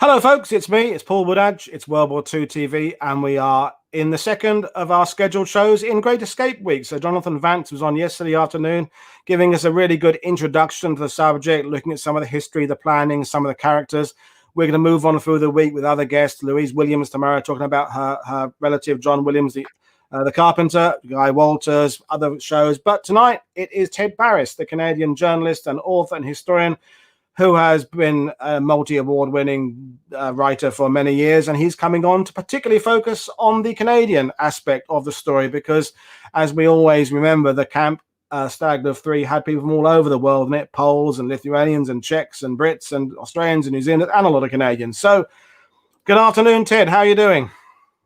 Hello, folks. It's me. It's Paul Woodadge. It's World War II TV, and we are in the second of our scheduled shows in Great Escape Week. So Jonathan Vance was on yesterday afternoon, giving us a really good introduction to the subject, looking at some of the history, the planning, some of the characters. We're going to move on through the week with other guests. Louise Williams tomorrow, talking about her relative, John Williams, the carpenter, Guy Walters, other shows. But tonight, it is Ted Barris, the Canadian journalist and author and historian, who has been a multi-award-winning writer for many years, and he's coming on to particularly focus on the Canadian aspect of the story, because, as we always remember, the camp, Stalag Luft III, had people from all over the world in it, Poles and Lithuanians and Czechs and Brits and Australians and New Zealanders and a lot of Canadians. So, good afternoon, Ted. How are you doing?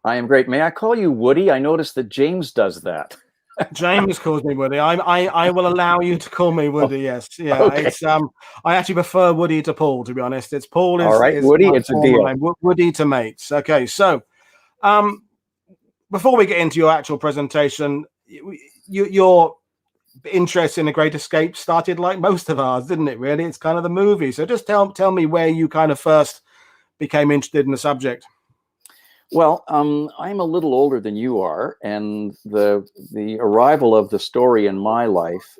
I am great. May I call you Woody? I noticed that James does that. James calls me Woody. I will allow you to call me Woody. Yes, yeah. Okay. It's I actually prefer Woody to Paul, to be honest. It's Paul. All right, Woody. It's a deal. Woody to mates. Okay, so before we get into your actual presentation, your interest in The Great Escape started like most of ours, didn't it? Really, it's kind of the movie. So just tell me where you kind of first became interested in the subject. Well, I'm a little older than you are, and the arrival of the story in my life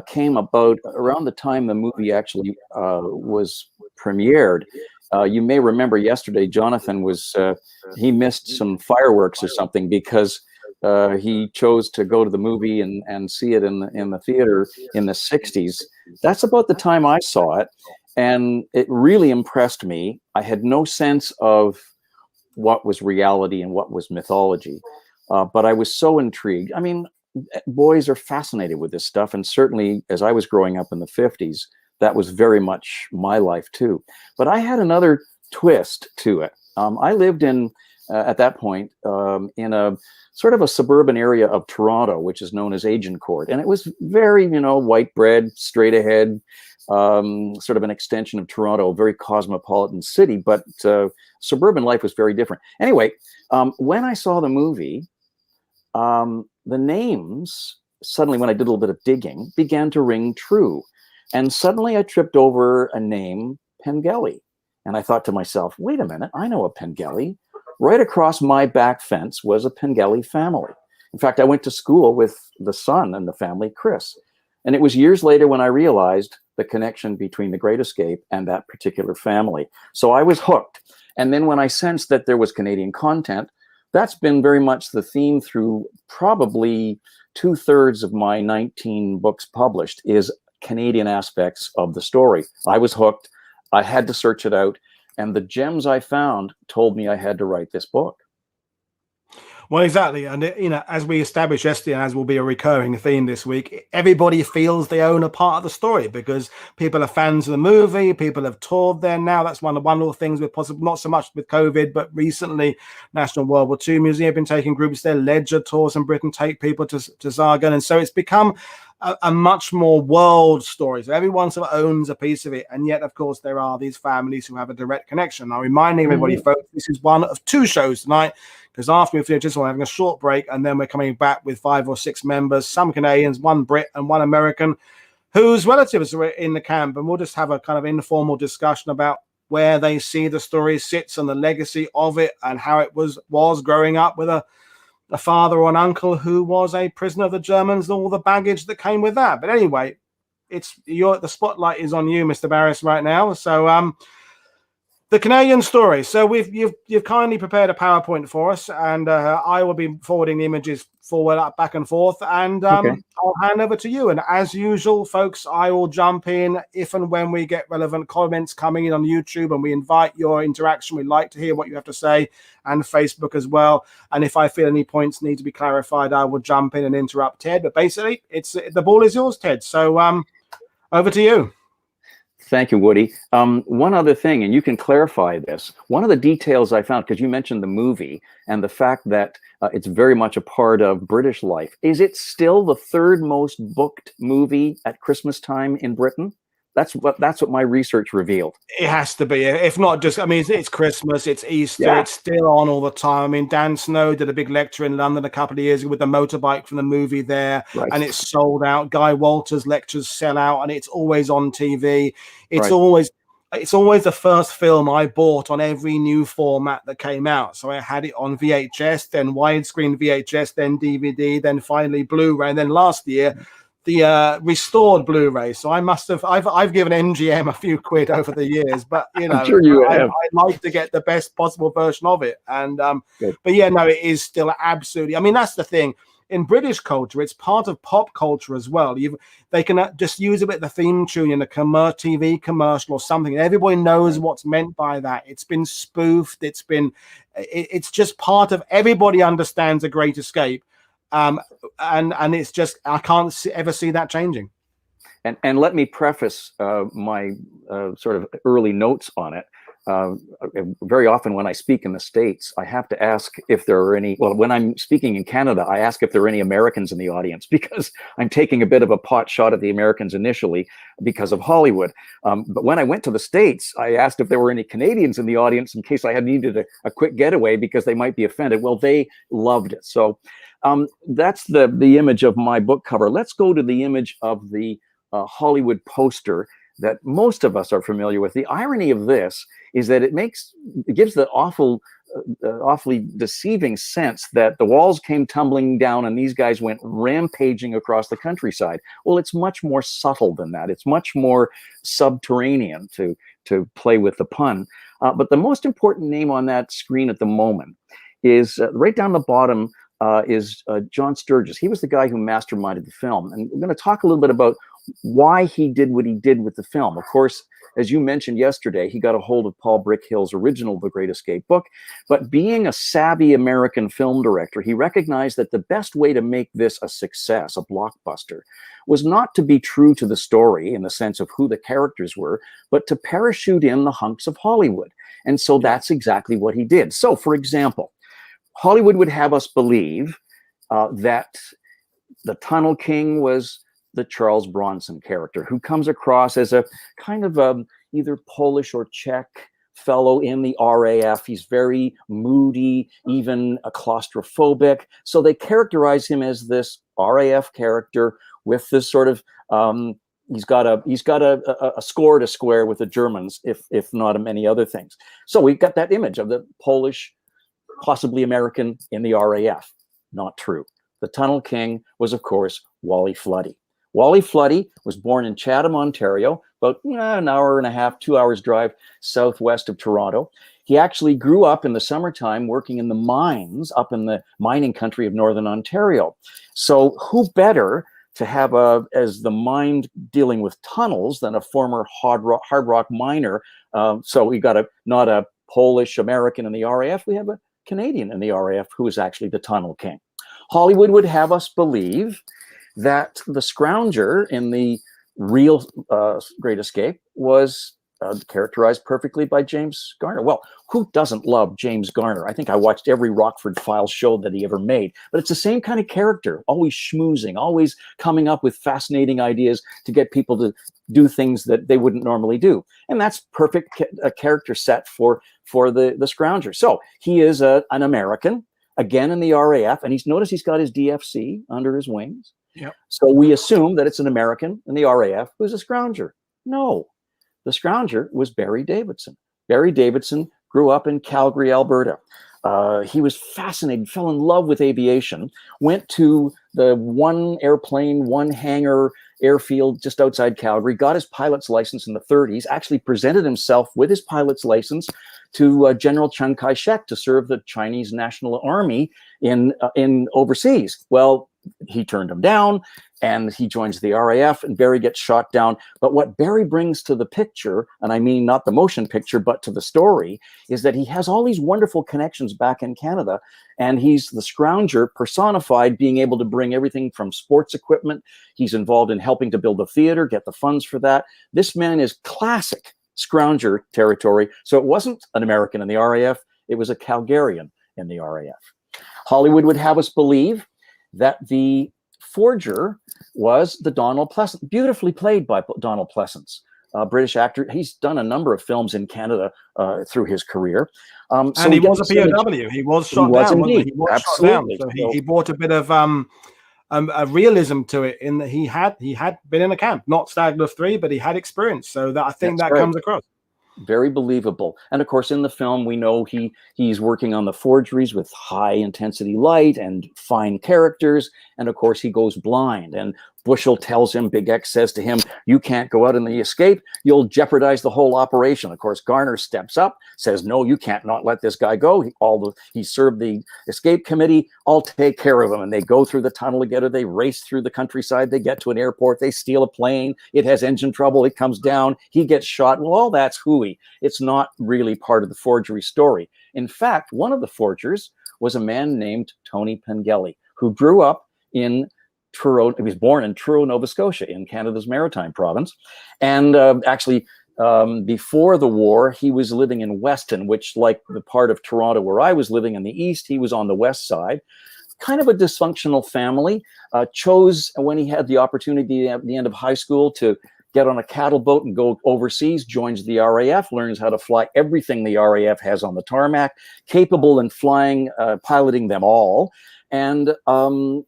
came about around the time the movie actually was premiered. You may remember yesterday, Jonathan he missed some fireworks or something because he chose to go to the movie and see it in the theater in the 60s. That's about the time I saw it, and it really impressed me. I had no sense of what was reality and what was mythology. But I was so intrigued. I mean, boys are fascinated with this stuff. And certainly as I was growing up in the 50s, that was very much my life too. But I had another twist to it. I lived at that point, in a sort of a suburban area of Toronto, which is known as Agincourt. And it was very, white bread, straight ahead, sort of an extension of Toronto, a very cosmopolitan city, but suburban life was very different. Anyway, when I saw the movie, the names suddenly, when I did a little bit of digging, began to ring true. And suddenly I tripped over a name, Pangali. And I thought to myself, wait a minute, I know a Pangali. Right across my back fence was a Pangali family. In fact, I went to school with the son and the family, Chris. And it was years later when I realized the connection between The Great Escape and that particular family. So I was hooked. And then when I sensed that there was Canadian content, that's been very much the theme through probably 2/3 of my 19 books published is Canadian aspects of the story. I was hooked. I had to search it out. And the gems I found told me I had to write this book. Well, exactly. And, as we established yesterday, and as will be a recurring theme this week, everybody feels they own a part of the story because people are fans of the movie. People have toured there now. That's one of the wonderful things with possible, not so much with COVID, but recently National World War II Museum have been taking groups there. Ledger tours in Britain take people to Zargan. And so it's become a much more world story. So everyone sort of owns a piece of it. And yet, of course, there are these families who have a direct connection. Now, reminding everybody, folks, this is one of 2 shows tonight, because after we finish this one, we're having a short break, and then we're coming back with 5 or 6 members, some Canadians, 1 Brit and 1 American, whose relatives are in the camp. And we'll just have a kind of informal discussion about where they see the story sits and the legacy of it and how it was growing up with a father or an uncle who was a prisoner of the Germans and all the baggage that came with that. But anyway, the spotlight is on you, Mr. Barris, right now. So the Canadian story. So you've kindly prepared a PowerPoint for us, and I will be forwarding the images forward, up, back and forth, and Okay. I'll hand over to you. And as usual, folks, I will jump in if and when we get relevant comments coming in on YouTube, and we invite your interaction. We'd like to hear what you have to say, and Facebook as well. And if I feel any points need to be clarified, I will jump in and interrupt Ted. But basically, the ball is yours, Ted. So over to you. Thank you, Woody. One other thing, and you can clarify this. One of the details I found, because you mentioned the movie and the fact that it's very much a part of British life. Is it still the 3rd most booked movie at Christmas time in Britain? That's what my research revealed. It has to be. If not just, I mean, it's Christmas, it's Easter, Yeah. It's still on all the time. I mean, Dan Snow did a big lecture in London a couple of years ago with the motorbike from the movie there, Right. and it's sold out. Guy Walters' lectures sell out, and it's always on TV. It's Right. always, it's always the first film I bought on every new format that came out. So I had it on VHS, then widescreen VHS, then DVD, then finally Blu-ray, and then last year the restored Blu-ray. So I've given MGM a few quid over the years, but you know, I'm sure you have. I'd like to get the best possible version of it. And but yeah, no, it is still absolutely. I mean, that's the thing. In British culture, it's part of pop culture as well. They can just use a bit of the theme tune in a TV commercial or something, and everybody knows what's meant by that. It's been spoofed. It's just part of. Everybody understands A Great Escape, and it's just I can't ever see that changing. And let me preface my sort of early notes on it. Very often when I speak in the States, I have to ask if there are any, well, when I'm speaking in Canada, I ask if there are any Americans in the audience, because I'm taking a bit of a pot shot at the Americans initially because of Hollywood. But when I went to the States, I asked if there were any Canadians in the audience in case I had needed a quick getaway because they might be offended. Well, they loved it. So that's the image of my book cover. Let's go to the image of the Hollywood poster that most of us are familiar with. The irony of this is that it gives the awfully deceiving sense that the walls came tumbling down and these guys went rampaging across the countryside. Well, it's much more subtle than that. It's much more subterranean, to play with the pun. But the most important name on that screen at the moment is right down the bottom is John Sturges. He was the guy who masterminded the film. And we're going to talk a little bit about why he did what he did with the film. Of course, as you mentioned yesterday, he got a hold of Paul Brickhill's original The Great Escape book. But being a savvy American film director, he recognized that the best way to make this a success, a blockbuster, was not to be true to the story in the sense of who the characters were, but to parachute in the hunks of Hollywood. And so that's exactly what he did. So, for example, Hollywood would have us believe that the Tunnel King was the Charles Bronson character, who comes across as a kind of either Polish or Czech fellow in the RAF. He's very moody, even claustrophobic. So they characterize him as this RAF character with this sort of he's got a score to square with the Germans, if not many other things. So we've got that image of the Polish, possibly American in the RAF. Not true. The Tunnel King was, of course, Wally Floody. Wally Floody was born in Chatham, Ontario, about an hour and a half, 2 hours drive southwest of Toronto. He actually grew up in the summertime working in the mines up in the mining country of Northern Ontario. So who better to have as the mind dealing with tunnels than a former hard rock miner? So we got not a Polish American in the RAF, we have a Canadian in the RAF who is actually the Tunnel King. Hollywood would have us believe that the scrounger in the real Great Escape was characterized perfectly by James Garner. Well, who doesn't love James Garner? I think I watched every Rockford Files show that he ever made. But it's the same kind of character, always schmoozing, always coming up with fascinating ideas to get people to do things that they wouldn't normally do. And that's perfect a character set for the scrounger. So he is an American, again in the RAF, and notice he's got his DFC under his wings. Yep. So we assume that it's an American in the RAF who's a scrounger. No, the scrounger was Barry Davidson. Barry Davidson grew up in Calgary, Alberta. He was fascinated, fell in love with aviation, went to the one airplane, one hangar airfield just outside Calgary, got his pilot's license in the 30s, actually presented himself with his pilot's license to General Chiang Kai-shek to serve the Chinese National Army in overseas. Well, he turned him down and he joins the RAF and Barry gets shot down. But what Barry brings to the picture, and I mean not the motion picture, but to the story, is that he has all these wonderful connections back in Canada. And he's the scrounger personified, being able to bring everything from sports equipment. He's involved in helping to build a theater, get the funds for that. This man is classic scrounger territory. So it wasn't an American in the RAF, it was a Calgarian in the RAF. Hollywood would have us believe that the forger was the Donald Pleasance, beautifully played by Donald Pleasance, a British actor. He's done a number of films in Canada through his career. And he was a POW. He was shot down. Wasn't he? He was Absolutely. Shot down. So he brought a bit of a realism to it in that he had been in a camp, not Stalag Luft III, but he had experience. So that I think that comes across. very believable. And of course, in the film, we know he's working on the forgeries with high intensity light and fine characters. And of course, he goes blind. And Bushell tells him, Big X says to him, you can't go out in the escape. You'll jeopardize the whole operation. Of course, Garner steps up, says, no, you can't not let this guy go. He served the escape committee. I'll take care of him. And they go through the tunnel together. They race through the countryside. They get to an airport. They steal a plane. It has engine trouble. It comes down. He gets shot. Well, all that's hooey. It's not really part of the forgery story. In fact, one of the forgers was a man named Tony Pangali, who grew up in Truro. He was born in Truro, Nova Scotia, in Canada's Maritime Province. And before the war, he was living in Weston, which, like the part of Toronto where I was living in the east, he was on the west side. Kind of a dysfunctional family. Chose, when he had the opportunity at the end of high school, to get on a cattle boat and go overseas, joins the RAF, learns how to fly everything the RAF has on the tarmac, capable in flying, piloting them all. And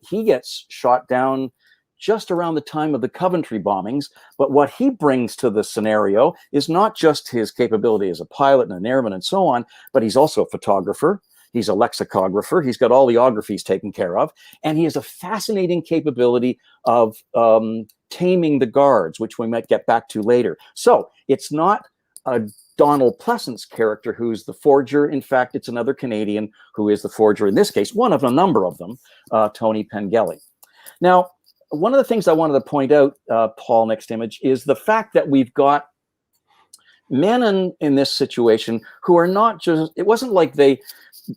he gets shot down just around the time of the Coventry bombings. But what he brings to the scenario is not just his capability as a pilot and an airman and so on, but he's also a photographer. He's a lexicographer. He's got all the ographies taken care of. And he has a fascinating capability of taming the guards, which we might get back to later. So it's not a Donald Pleasance character who's the forger. In fact, it's another Canadian who is the forger. In this case, one of a number of them, Tony Pangali. Now, one of the things I wanted to point out, Paul, next image, is the fact that we've got men in this situation who are not just, it wasn't like they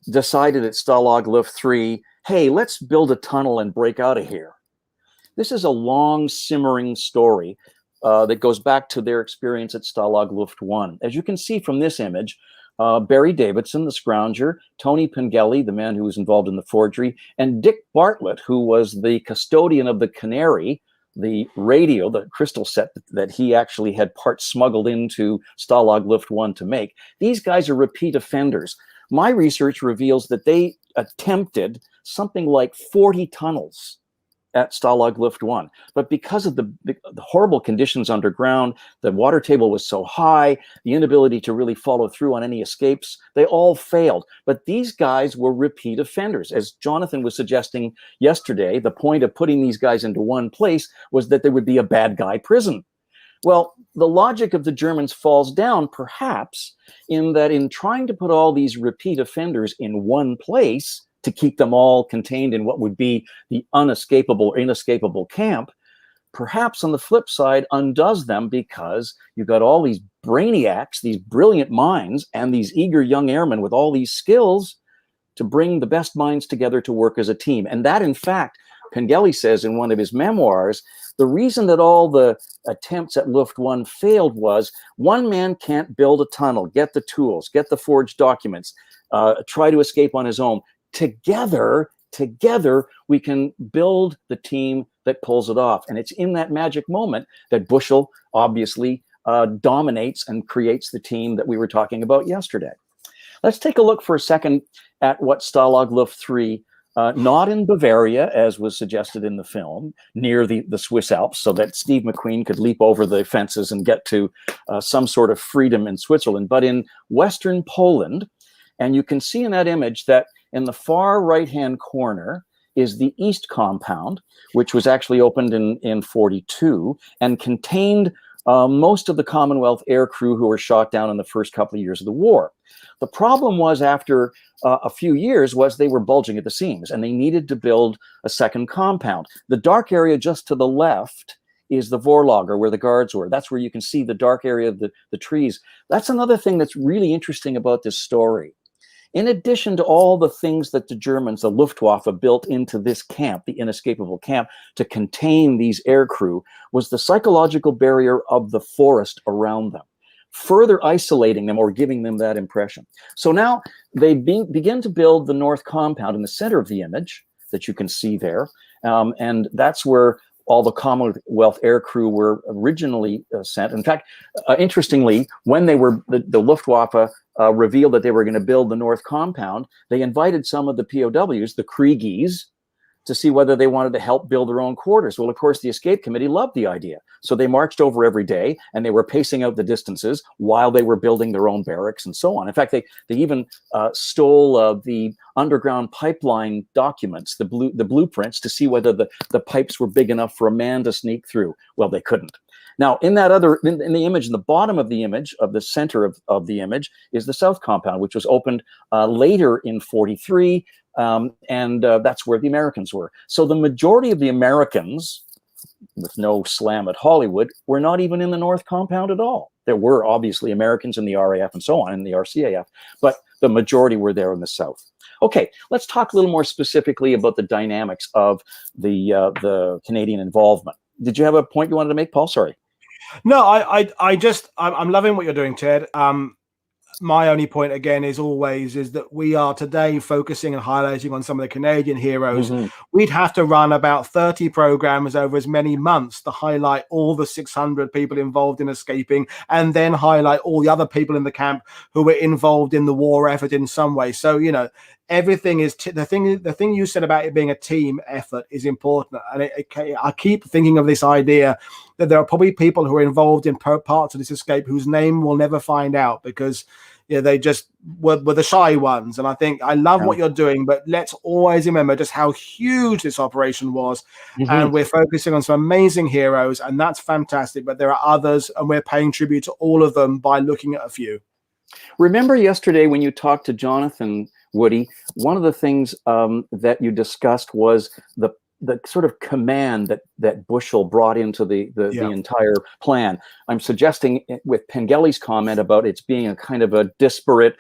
decided at Stalag Luft III, hey, let's build a tunnel and break out of here. This is a long simmering story that goes back to their experience at Stalag Luft I. As you can see from this image, Barry Davidson, the scrounger, Tony Pangali, the man who was involved in the forgery, and Dick Bartlett, who was the custodian of the Canary, the radio, the crystal set that he actually had parts smuggled into Stalag Luft I to make. These guys are repeat offenders. My research reveals that they attempted something like 40 tunnels at Stalag Luft I. But because of the horrible conditions underground, the water table was so high, the inability to really follow through on any escapes, they all failed. But these guys were repeat offenders. As Jonathan was suggesting yesterday, the point of putting these guys into one place was that there would be a bad guy prison. Well, the logic of the Germans falls down, perhaps, in that in trying to put all these repeat offenders in one place to keep them all contained in what would be the unescapable or inescapable camp, perhaps on the flip side undoes them, because you've got all these brainiacs, these brilliant minds, and these eager young airmen with all these skills to bring the best minds together to work as a team. And that, in fact, Pangeli says in one of his memoirs, the reason that all the attempts at Luft I failed was one man can't build a tunnel, get the tools, get the forged documents, try to escape on his own. Together, we can build the team that pulls it off. And it's in that magic moment that Bushell obviously dominates and creates the team that we were talking about yesterday. Let's take a look for a second at what Stalag Luft III, not in Bavaria, as was suggested in the film, near the Swiss Alps, so that Steve McQueen could leap over the fences and get to some sort of freedom in Switzerland, but in Western Poland. And you can see in that image that in the far right-hand corner is the East Compound, which was actually opened in 42 and contained most of the Commonwealth air crew who were shot down in the first couple of years of the war. The problem was, after a few years, was they were bulging at the seams and they needed to build a second compound. The dark area just to the left is the Vorlager, where the guards were. That's where you can see the dark area of the trees. That's another thing that's really interesting about this story. In addition to all the things that the Germans, the Luftwaffe, built into this camp, the inescapable camp, to contain these air crew, was the psychological barrier of the forest around them, further isolating them or giving them that impression. So now they begin to build the North Compound in the center of the image that you can see there. And that's where all the Commonwealth air crew were originally sent. In fact, interestingly, when they were, the Luftwaffe revealed that they were going to build the North Compound, they invited some of the POWs, the Kriegies, to see whether they wanted to help build their own quarters. Well, of course, the escape committee loved the idea. So they marched over every day, and they were pacing out the distances while they were building their own barracks and so on. In fact, they even stole the underground pipeline documents, the blueprints, to see whether the pipes were big enough for a man to sneak through. Well, they couldn't. Now, in the image, in the bottom of the image, of the center of the image, is the South Compound, which was opened later in 43, and that's where the Americans were. So the majority of the Americans, with no slam at Hollywood, were not even in the North Compound at all. There were obviously Americans in the RAF and so on, in the RCAF, but the majority were there in the South. Okay, let's talk a little more specifically about the dynamics of the Canadian involvement. Did you have a point you wanted to make, Paul? Sorry. No, I'm loving what you're doing, Ted. My only point again is that we are today focusing and highlighting on some of the Canadian heroes. We'd have to run about 30 programs over as many months to highlight all the 600 people involved in escaping, and then highlight all the other people in the camp who were involved in the war effort in some way. So, you know, everything is the thing you said about it being a team effort is important. And I keep thinking of this idea that there are probably people who are involved in parts of this escape whose name we'll never find out, because they just were the shy ones. And I think I love what you're doing, but let's always remember just how huge this operation was. And we're focusing on some amazing heroes, and that's fantastic. But there are others, and we're paying tribute to all of them by looking at a few. Remember yesterday when you talked to Jonathan, Woody, one of the things that you discussed was the sort of command that Bushell brought into the entire plan. I'm suggesting with Pangeli's comment about it's being a kind of a disparate,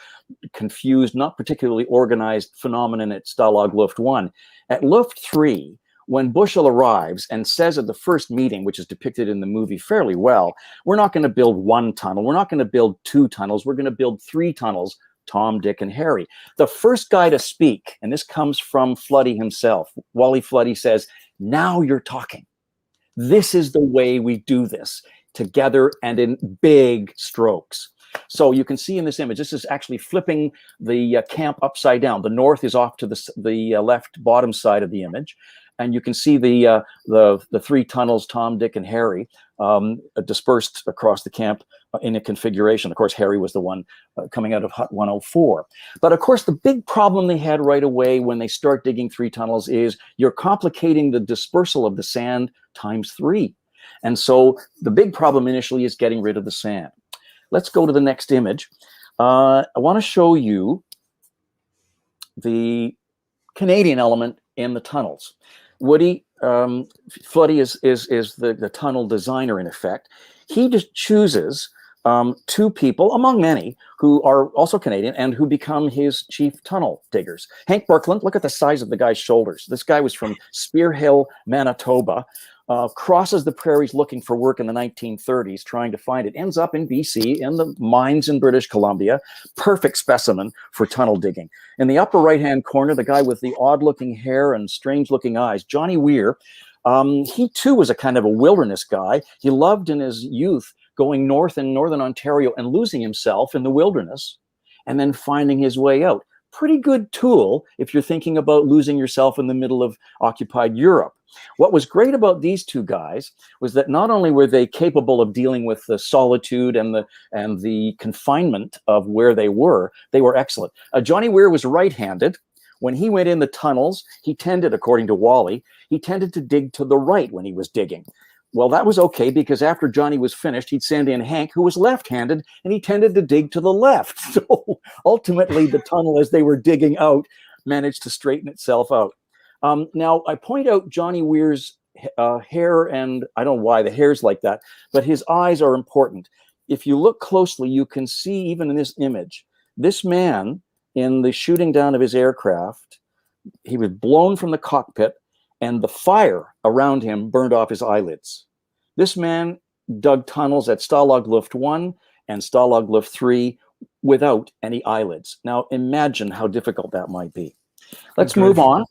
confused, not particularly organized phenomenon at Stalag Luft I. At Luft III, when Bushell arrives and says at the first meeting, which is depicted in the movie fairly well, we're not going to build one tunnel, we're not going to build two tunnels, we're going to build three tunnels, Tom, Dick, and Harry. The first guy to speak, and this comes from Floody himself, Wally Floody, says, "Now you're talking. This is the way we do this, together and in big strokes." So you can see in this image, this is actually flipping the camp upside down. The north is off to the left bottom side of the image. And you can see the three tunnels, Tom, Dick, and Harry, dispersed across the camp in a configuration. Of course, Harry was the one coming out of Hut 104. But of course, the big problem they had right away when they start digging three tunnels is you're complicating the dispersal of the sand ×3. And so the big problem initially is getting rid of the sand. Let's go to the next image. I want to show you the Canadian element in the tunnels. Woody, Floody is the tunnel designer in effect. He just chooses two people among many who are also Canadian and who become his chief tunnel diggers. Hank Birkeland, look at the size of the guy's shoulders. This guy was from Spear Hill, Manitoba, crosses the prairies looking for work in the 1930s, trying to find it, ends up in BC, in the mines in British Columbia. Perfect specimen for tunnel digging. In the upper right-hand corner, the guy with the odd-looking hair and strange-looking eyes, Johnny Weir. He too was a kind of a wilderness guy. He loved in his youth going north in northern Ontario and losing himself in the wilderness and then finding his way out. Pretty good tool if you're thinking about losing yourself in the middle of occupied Europe. What was great about these two guys was that not only were they capable of dealing with the solitude and the confinement of where they were excellent. Johnny Weir was right-handed. When he went in the tunnels, he tended, according to Wally, he tended to dig to the right when he was digging. Well, that was okay, because after Johnny was finished, he'd send in Hank, who was left-handed, and he tended to dig to the left. So ultimately, the tunnel, as they were digging out, managed to straighten itself out. Now, I point out Johnny Weir's hair, and I don't know why the hair's like that, but his eyes are important. If you look closely, you can see, even in this image, this man, in the shooting down of his aircraft, he was blown from the cockpit, and the fire around him burned off his eyelids. This man dug tunnels at Stalag Luft I and Stalag Luft III without any eyelids. Now, imagine how difficult that might be. Let's move on.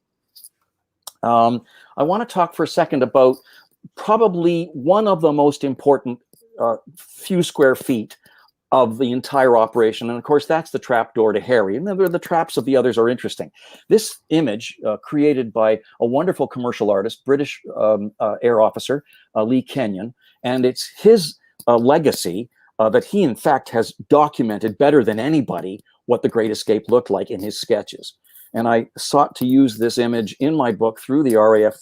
I want to talk for a second about probably one of the most important few square feet of the entire operation. And of course, that's the trap door to Harry. And then the traps of the others are interesting. This image, created by a wonderful commercial artist, British air officer, Lee Kenyon, and it's his legacy that he, in fact, has documented better than anybody what the Great Escape looked like in his sketches. And I sought to use this image in my book through the RAF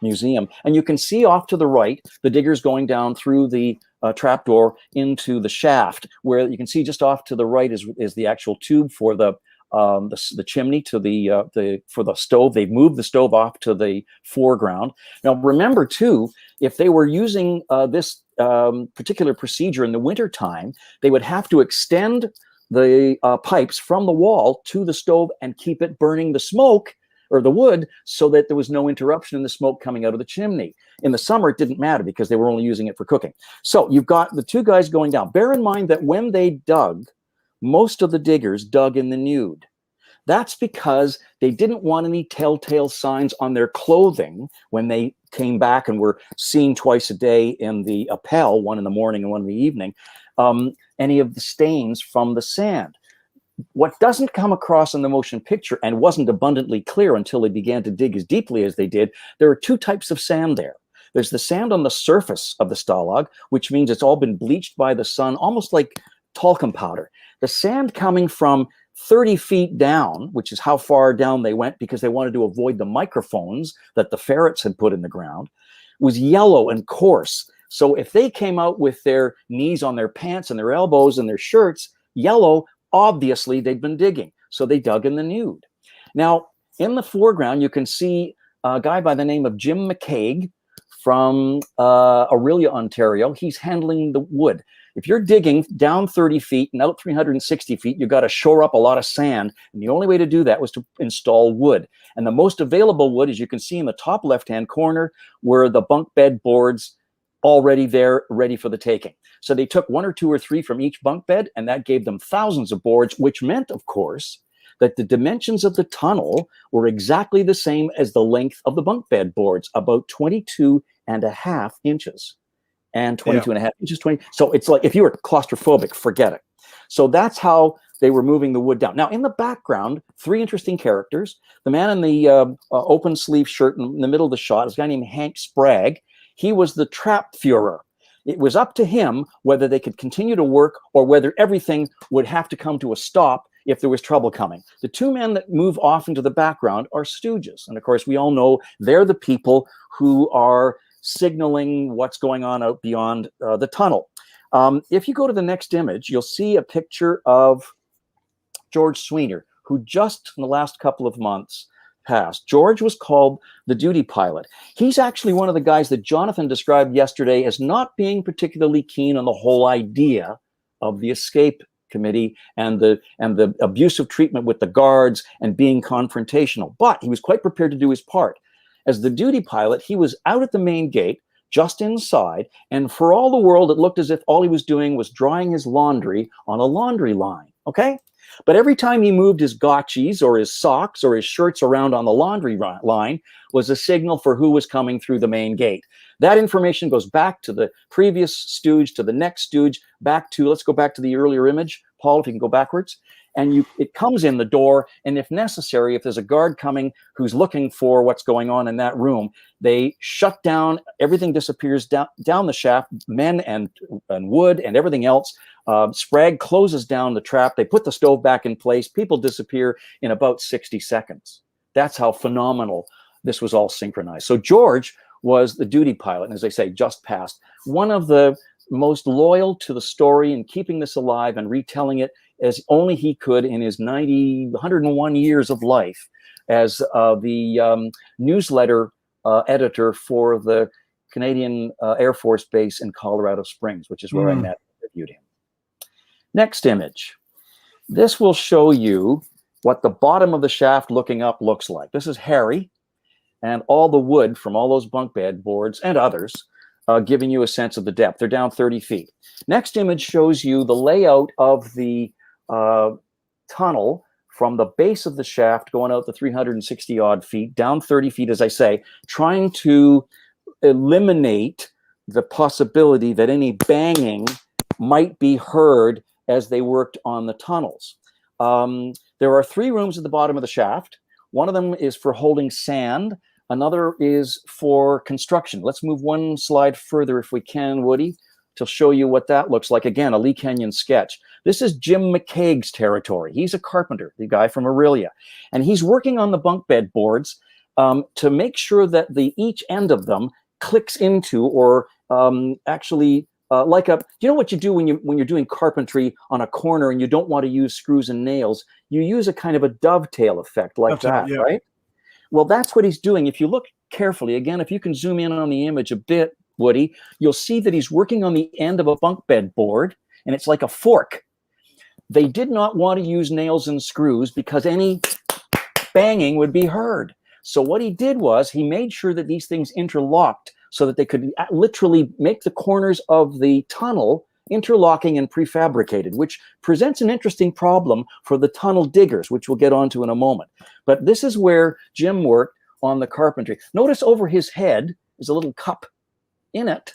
museum. And you can see off to the right, the diggers going down through the trapdoor into the shaft, where you can see just off to the right is the actual tube for the chimney to for the stove. They've moved the stove off to the foreground. Now, remember too, if they were using this particular procedure in the wintertime, they would have to extend the pipes from the wall to the stove and keep it burning the smoke or the wood so that there was no interruption in the smoke coming out of the chimney. In the summer, it didn't matter because they were only using it for cooking. So you've got the two guys going down. Bear in mind that when they dug, most of the diggers dug in the nude. That's because they didn't want any telltale signs on their clothing when they came back and were seen twice a day in the Appel, one in the morning and one in the evening, any of the stains from the sand. What doesn't come across in the motion picture and wasn't abundantly clear until they began to dig as deeply as they did, there are two types of sand there. There's the sand on the surface of the stalag, which means it's all been bleached by the sun, almost like talcum powder. The sand coming from 30 feet down, which is how far down they went because they wanted to avoid the microphones that the ferrets had put in the ground, was yellow and coarse. So if they came out with their knees on their pants and their elbows and their shirts yellow, obviously they'd been digging. So they dug in the nude. Now, in the foreground, you can see a guy by the name of Jim McCaig from Orillia, Ontario. He's handling the wood. If you're digging down 30 feet and out 360 feet, you've got to shore up a lot of sand. And the only way to do that was to install wood. And the most available wood, as you can see in the top left-hand corner, were the bunk bed boards already there, ready for the taking. So they took 1 or 2 or 3 from each bunk bed, and that gave them thousands of boards, which meant, of course, that the dimensions of the tunnel were exactly the same as the length of the bunk bed boards, about 22.5 inches. And 22.5 inches, 20. So it's like if you were claustrophobic, forget it. So that's how they were moving the wood down. Now, in the background, 3 interesting characters. The man in the open sleeve shirt in the middle of the shot is a guy named Hank Sprague. He was the trap Führer. It was up to him whether they could continue to work or whether everything would have to come to a stop if there was trouble coming. The 2 men that move off into the background are stooges. And of course, we all know they're the people who are signaling what's going on out beyond the tunnel. If you go to the next image, you'll see a picture of George Sweener, who just in the last couple of months passed. George was called the duty pilot. He's actually one of the guys that Jonathan described yesterday as not being particularly keen on the whole idea of the escape committee and the abusive treatment with the guards and being confrontational. But he was quite prepared to do his part. As the duty pilot, he was out at the main gate, just inside, and for all the world, it looked as if all he was doing was drying his laundry on a laundry line, okay? But every time he moved his gotchis or his socks or his shirts around on the laundry line was a signal for who was coming through the main gate. That information goes back to the previous stooge, to the next stooge, back to, let's go back to the earlier image, Paul, if you can go backwards. And it comes in the door, and if necessary, if there's a guard coming who's looking for what's going on in that room, they shut down, everything disappears down the shaft, men and wood and everything else. Sprague closes down the trap, they put the stove back in place, people disappear in about 60 seconds. That's how phenomenal this was all synchronized. So George was the duty pilot, and as I say, just passed. One of the most loyal to the story and keeping this alive and retelling it as only he could in his 101 years of life as the newsletter editor for the Canadian Air Force Base in Colorado Springs, which is where I met and interviewed him. Next image. This will show you what the bottom of the shaft looking up looks like. This is Harry and all the wood from all those bunk bed boards and others giving you a sense of the depth. They're down 30 feet. Next image shows you the layout of the tunnel from the base of the shaft going out the 360 odd feet, down 30 feet, as I say, trying to eliminate the possibility that any banging might be heard as they worked on the tunnels. There are 3 rooms at the bottom of the shaft. One of them is for holding sand. Another is for construction. Let's move one slide further if we can, Woody, to show you what that looks like. Again, a Lee Kenyon sketch. This is Jim McCaig's territory. He's a carpenter, the guy from Aurelia. And he's working on the bunk bed boards to make sure that each end of them clicks into, or actually you know what you do when you're doing carpentry on a corner and you don't want to use screws and nails, you use a kind of a dovetail effect like that, yeah. Right? Well, that's what he's doing. If you look carefully, again, if you can zoom in on the image a bit, Woody, you'll see that he's working on the end of a bunk bed board, and it's like a fork. They did not want to use nails and screws because any banging would be heard. So what he did was he made sure that these things interlocked so that they could literally make the corners of the tunnel interlocking and prefabricated, which presents an interesting problem for the tunnel diggers, which we'll get onto in a moment. But this is where Jim worked on the carpentry. Notice over his head is a little cup. In it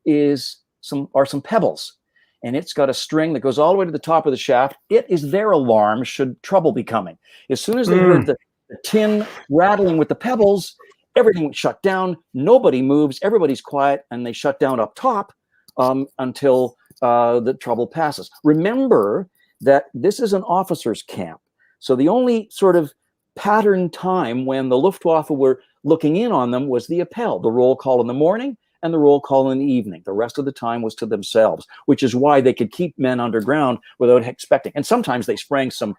are some pebbles, and it's got a string that goes all the way to the top of the shaft. It is their alarm should trouble be coming. As soon as they heard the tin rattling with the pebbles, everything shut down. Nobody moves. Everybody's quiet, and they shut down up top until the trouble passes. Remember that this is an officers' camp, so the only sort of pattern time when the Luftwaffe were looking in on them was the appel, the roll call in the morning and the roll call in the evening. The rest of the time was to themselves, which is why they could keep men underground without expecting. And sometimes they sprang some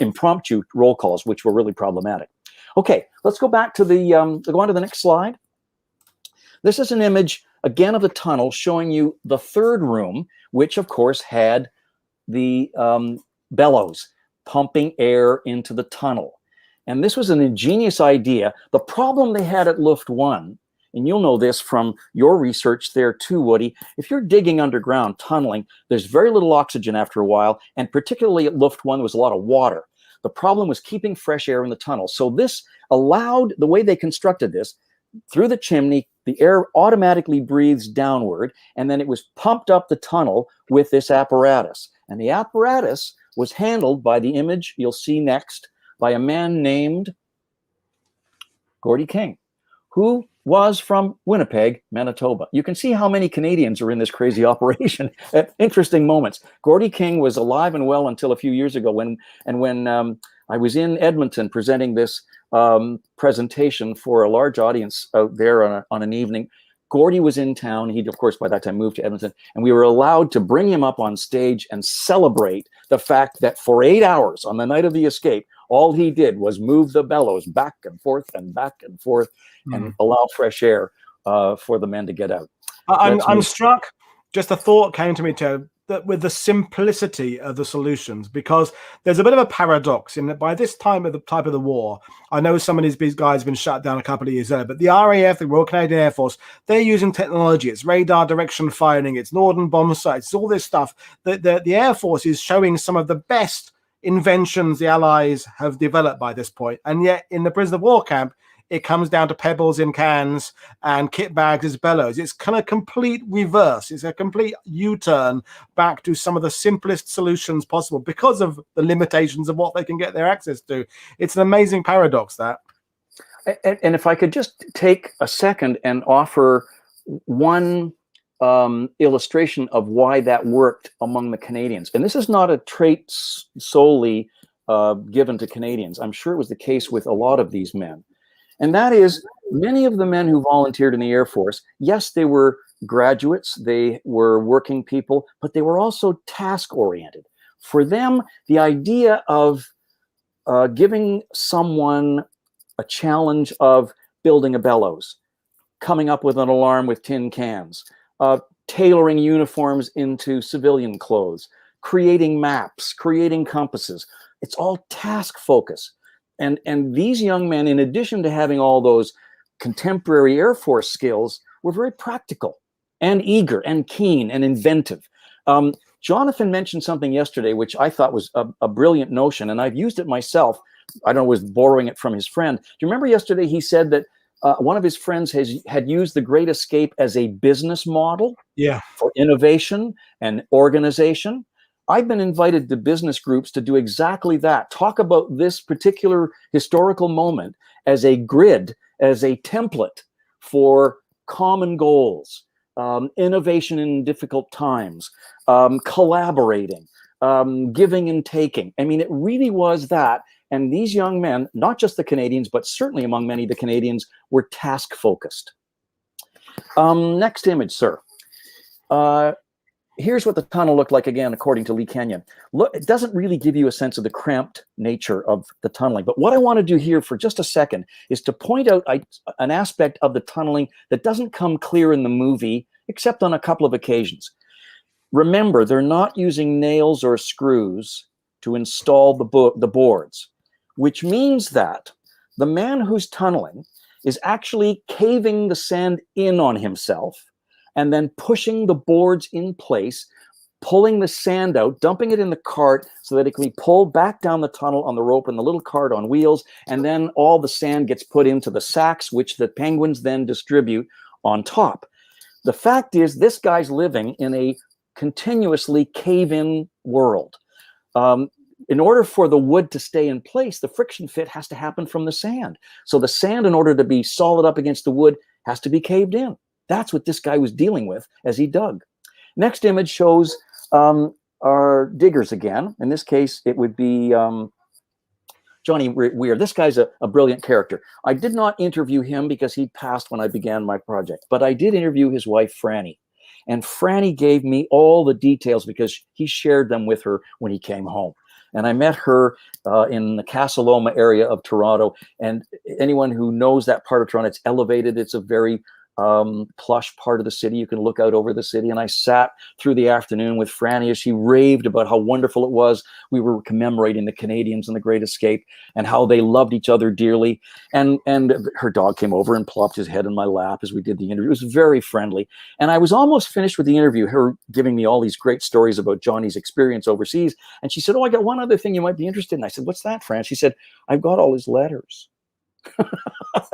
impromptu roll calls, which were really problematic. Okay, let's go back to go on to the next slide. This is an image, again, of the tunnel showing you the 3rd room, which, of course, had the bellows pumping air into the tunnel. And this was an ingenious idea. The problem they had at Luft 1, and you'll know this from your research there too, Woody, if you're digging underground, tunneling, there's very little oxygen after a while, and particularly at Luft 1, there was a lot of water. The problem was keeping fresh air in the tunnel. So this allowed, the way they constructed this, through the chimney, the air automatically breathes downward, and then it was pumped up the tunnel with this apparatus. And the apparatus was handled by the image you'll see next by a man named Gordy King, who was from Winnipeg, Manitoba. You can see how many Canadians are in this crazy operation at interesting moments. Gordy King was alive and well until a few years ago when I was in Edmonton presenting this presentation for a large audience out there on an evening. Gordy was in town. He'd, of course, by that time moved to Edmonton, and we were allowed to bring him up on stage and celebrate the fact that for 8 hours on the night of the escape, all he did was move the bellows back and forth and allow fresh air for the men to get out. I'm struck. Just a thought came to me, Ted, that with the simplicity of the solutions, because there's a bit of a paradox in that by this time of the war, I know some of these guys have been shut down a couple of years earlier, but the RAF, the Royal Canadian Air Force, they're using technology. It's radar direction firing, it's Norden bomb sights, it's all this stuff. The Air Force is showing some of the best inventions the Allies have developed by this point, and yet in the prisoner of war camp, it comes down to pebbles in cans and kit bags as bellows. It's kind of complete reverse. It's a complete U-turn back to some of the simplest solutions possible because of the limitations of what they can get their access to. It's an amazing paradox, that. And if I could just take a second and offer one illustration of why that worked among the Canadians. And this is not a trait solely given to Canadians. I'm sure it was the case with a lot of these men. And that is, many of the men who volunteered in the Air Force, yes, they were graduates, they were working people, but they were also task-oriented. For them, the idea of giving someone a challenge of building a bellows, coming up with an alarm with tin cans, tailoring uniforms into civilian clothes, creating maps, creating compasses, it's all task focus. And these young men, in addition to having all those contemporary Air Force skills, were very practical and eager and keen and inventive. Jonathan mentioned something yesterday, which I thought was a brilliant notion, and I've used it myself. I don't know, was borrowing it from his friend. Do you remember yesterday he said that one of his friends had used the Great Escape as a business model for innovation and organization? I've been invited to business groups to do exactly that. Talk about this particular historical moment as a grid, as a template for common goals, innovation in difficult times, collaborating, giving and taking. I mean, it really was that. And these young men, not just the Canadians, but certainly among many of the Canadians, were task focused. Next image, sir. Here's what the tunnel looked like again, according to Lee Kenyon. Look, it doesn't really give you a sense of the cramped nature of the tunneling. But what I want to do here for just a second is to point out an aspect of the tunneling that doesn't come clear in the movie, except on a couple of occasions. Remember, they're not using nails or screws to install the boards, which means that the man who's tunneling is actually caving the sand in on himself and then pushing the boards in place, pulling the sand out, dumping it in the cart so that it can be pulled back down the tunnel on the rope in the little cart on wheels, and then all the sand gets put into the sacks, which the penguins then distribute on top. The fact is, this guy's living in a continuously cave-in world. In order for the wood to stay in place, the friction fit has to happen from the sand. So the sand, in order to be solid up against the wood, has to be caved in. That's what this guy was dealing with as he dug. Next image shows our diggers again. In this case, it would be Johnny Weir. This guy's a brilliant character. I did not interview him because he passed when I began my project, but I did interview his wife, Frannie. And Frannie gave me all the details because he shared them with her when he came home. And I met her in the Casa Loma area of Toronto. And anyone who knows that part of Toronto, it's elevated. It's a very plush part of the city. You can look out over the city. And I sat through the afternoon with Frannie as she raved about how wonderful it was. We were commemorating the Canadians and the Great Escape and how they loved each other dearly. And her dog came over and plopped his head in my lap as we did the interview. It was very friendly. And I was almost finished with the interview, her giving me all these great stories about Johnny's experience overseas. And she said, "Oh, I got one other thing you might be interested in." I said, "What's that, Fran?" She said, "I've got all his letters."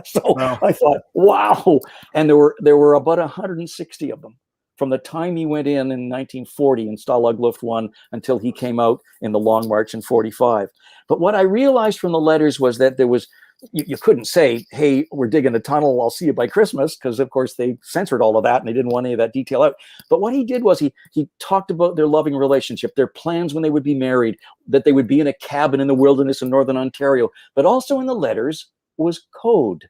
So wow. I thought, wow. And there were about 160 of them from the time he went in 1940 in Stalag Luft I until he came out in the Long March in 45. But what I realized from the letters was that there was, you couldn't say, "Hey, we're digging a tunnel, I'll see you by Christmas," because of course they censored all of that and they didn't want any of that detail out. But what he did was he talked about their loving relationship, their plans when they would be married, that they would be in a cabin in the wilderness in Northern Ontario. But also in the letters was code.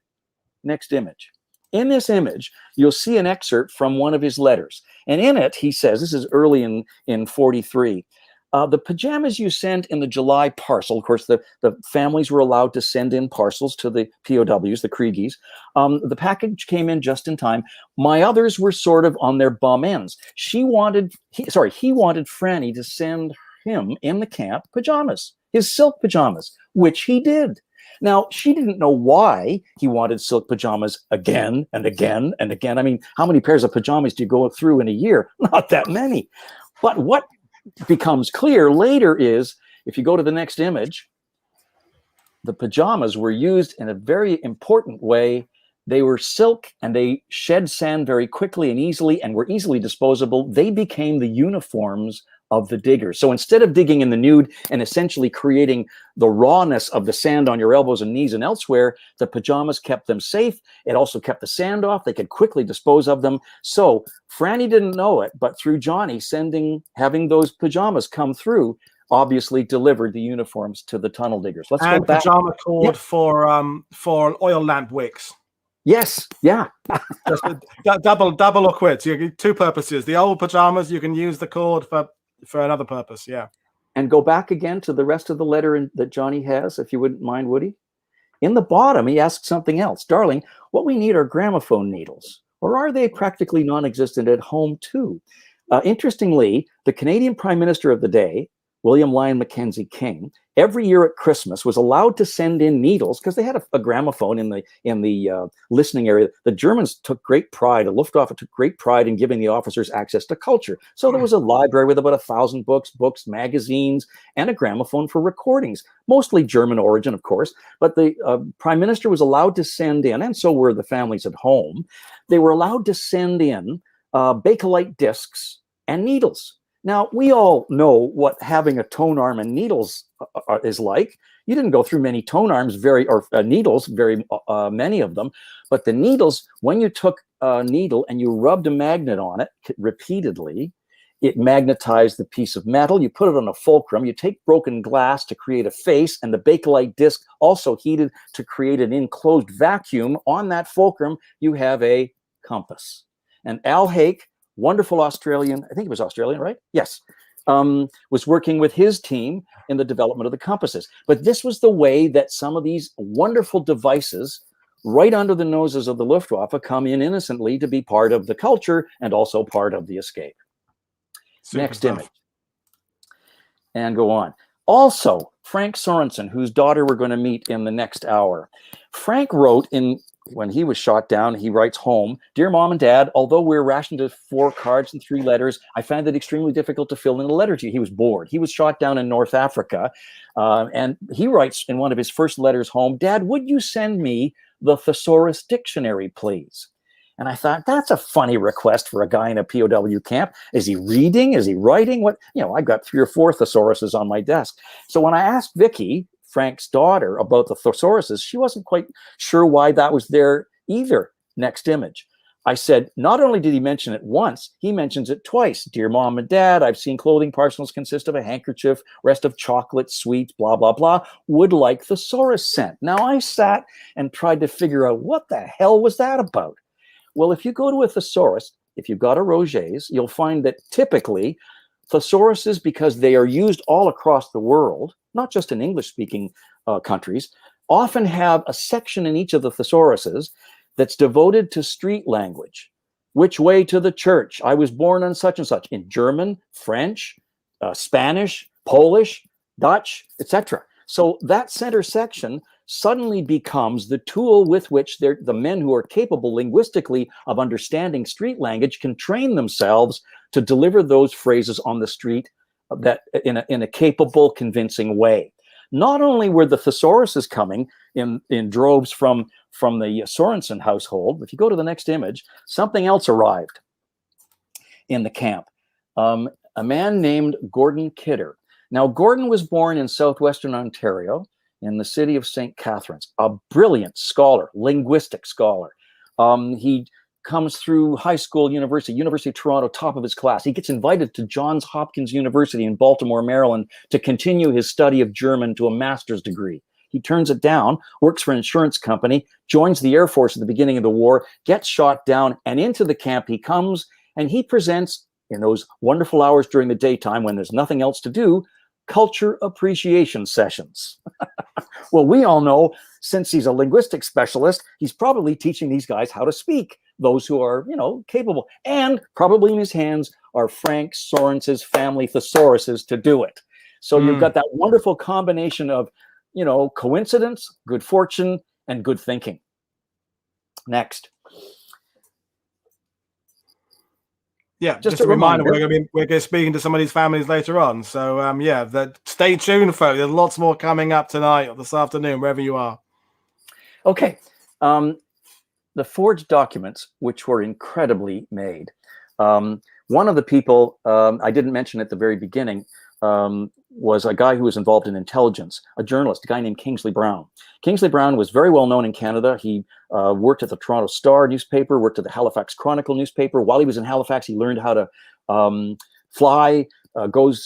Next image. In this image, you'll see an excerpt from one of his letters. And in it, he says, this is early in 43, the pajamas you sent in the July parcel, of course, the families were allowed to send in parcels to the POWs, the Kriegies. The package came in just in time. My others were sort of on their bum ends. He wanted Frannie to send him in the camp pajamas, his silk pajamas, which he did. Now, she didn't know why he wanted silk pajamas again and again and again. I mean, how many pairs of pajamas do you go through in a year? Not that many. But what becomes clear later is, if you go to the next image, the pajamas were used in a very important way. They were silk and they shed sand very quickly and easily and were easily disposable. They became the uniforms of the diggers. So instead of digging in the nude and essentially creating the rawness of the sand on your elbows and knees and elsewhere, the pajamas kept them safe. It also kept the sand off. They could quickly dispose of them. So Frannie didn't know it, but through Johnny having those pajamas come through, obviously delivered the uniforms to the tunnel diggers. Let's go back. Pajama cord for oil lamp wicks. Yes, yeah. Just double or quits. You get two purposes. The old pajamas, you can use the cord for another purpose, yeah. And go back again to the rest of the letter that Johnny has, if you wouldn't mind, Woody. In the bottom, he asks something else. "Darling, what we need are gramophone needles, or are they practically non-existent at home too?" Interestingly, the Canadian Prime Minister of the day, William Lyon Mackenzie King, every year at Christmas was allowed to send in needles because they had a gramophone in the listening area. The Germans took great pride, the Luftwaffe took great pride in giving the officers access to culture. So there was a library with about 1,000 books, magazines, and a gramophone for recordings, mostly German origin, of course. But the Prime Minister was allowed to send in, and so were the families at home, they were allowed to send in Bakelite discs and needles. Now, we all know what having a tone arm and needles is like. You didn't go through many tone arms, needles, very many of them. But the needles, when you took a needle and you rubbed a magnet on it repeatedly, it magnetized the piece of metal. You put it on a fulcrum. You take broken glass to create a face, and the Bakelite disc also heated to create an enclosed vacuum. On that fulcrum, you have a compass. And Al Hake, wonderful Australian, I think he was Australian, right? Yes. Was working with his team in the development of the compasses. But this was the way that some of these wonderful devices right under the noses of the Luftwaffe come in innocently to be part of the culture and also part of the escape. Super Next tough. image. And go on. Also, Frank Sorensen, whose daughter we're going to meet in the next hour. Frank wrote when he was shot down, he writes home, "Dear Mom and Dad, although we're rationed to 4 cards and 3 letters, I found it extremely difficult to fill in a letter to you." He was bored. He was shot down in North Africa. And he writes in one of his first letters home, "Dad, would you send me the Thesaurus Dictionary, please?" And I thought, that's a funny request for a guy in a POW camp. Is he reading? Is he writing? What? I've got 3 or 4 thesauruses on my desk. So when I asked Vicky, Frank's daughter, about the thesauruses, she wasn't quite sure why that was there either. Next image. I said, not only did he mention it once, he mentions it twice. "Dear Mom and Dad, I've seen clothing parcels consist of a handkerchief, rest of chocolate, sweets, blah, blah, blah. Would like thesaurus sent." Now I sat and tried to figure out what the hell was that about. Well, if you go to a thesaurus, if you've got a Roget's, you'll find that typically thesauruses, because they are used all across the world, not just in English-speaking countries, often have a section in each of the thesauruses that's devoted to street language. Which way to the church? I was born on such and such, in German, French, Spanish, Polish, Dutch, etc. So that center section suddenly becomes the tool with which the men who are capable linguistically of understanding street language can train themselves to deliver those phrases on the street that in a capable, convincing way. Not only were the thesauruses coming in droves from the Sorensen household, if you go to the next image, something else arrived in the camp. A man named Gordon Kidder. Now, Gordon was born in southwestern Ontario, in the city of St. Catharines, a brilliant scholar, linguistic scholar. He comes through high school, University of Toronto, top of his class. He gets invited to Johns Hopkins University in Baltimore, Maryland, to continue his study of German to a master's degree. He turns it down, works for an insurance company, joins the Air Force at the beginning of the war, gets shot down, and into the camp he comes, and he presents, in those wonderful hours during the daytime when there's nothing else to do, culture appreciation sessions. Well, we all know, since he's a linguistic specialist, he's probably teaching these guys how to speak, those who are, capable. And probably in his hands are Frank Sorensen's family thesauruses to do it. So you've got that wonderful combination of, coincidence, good fortune, and good thinking. Next. Yeah, just a reminder, we're going to be speaking to some of these families later on. So, stay tuned, folks. There's lots more coming up tonight or this afternoon, wherever you are. Okay. The forged documents, which were incredibly made. One of the people I didn't mention at the very beginning was a guy who was involved in intelligence, a journalist, a guy named Kingsley Brown. Kingsley Brown was very well known in Canada. He worked at the Toronto Star newspaper, worked at the Halifax Chronicle newspaper. While he was in Halifax, he learned how to fly,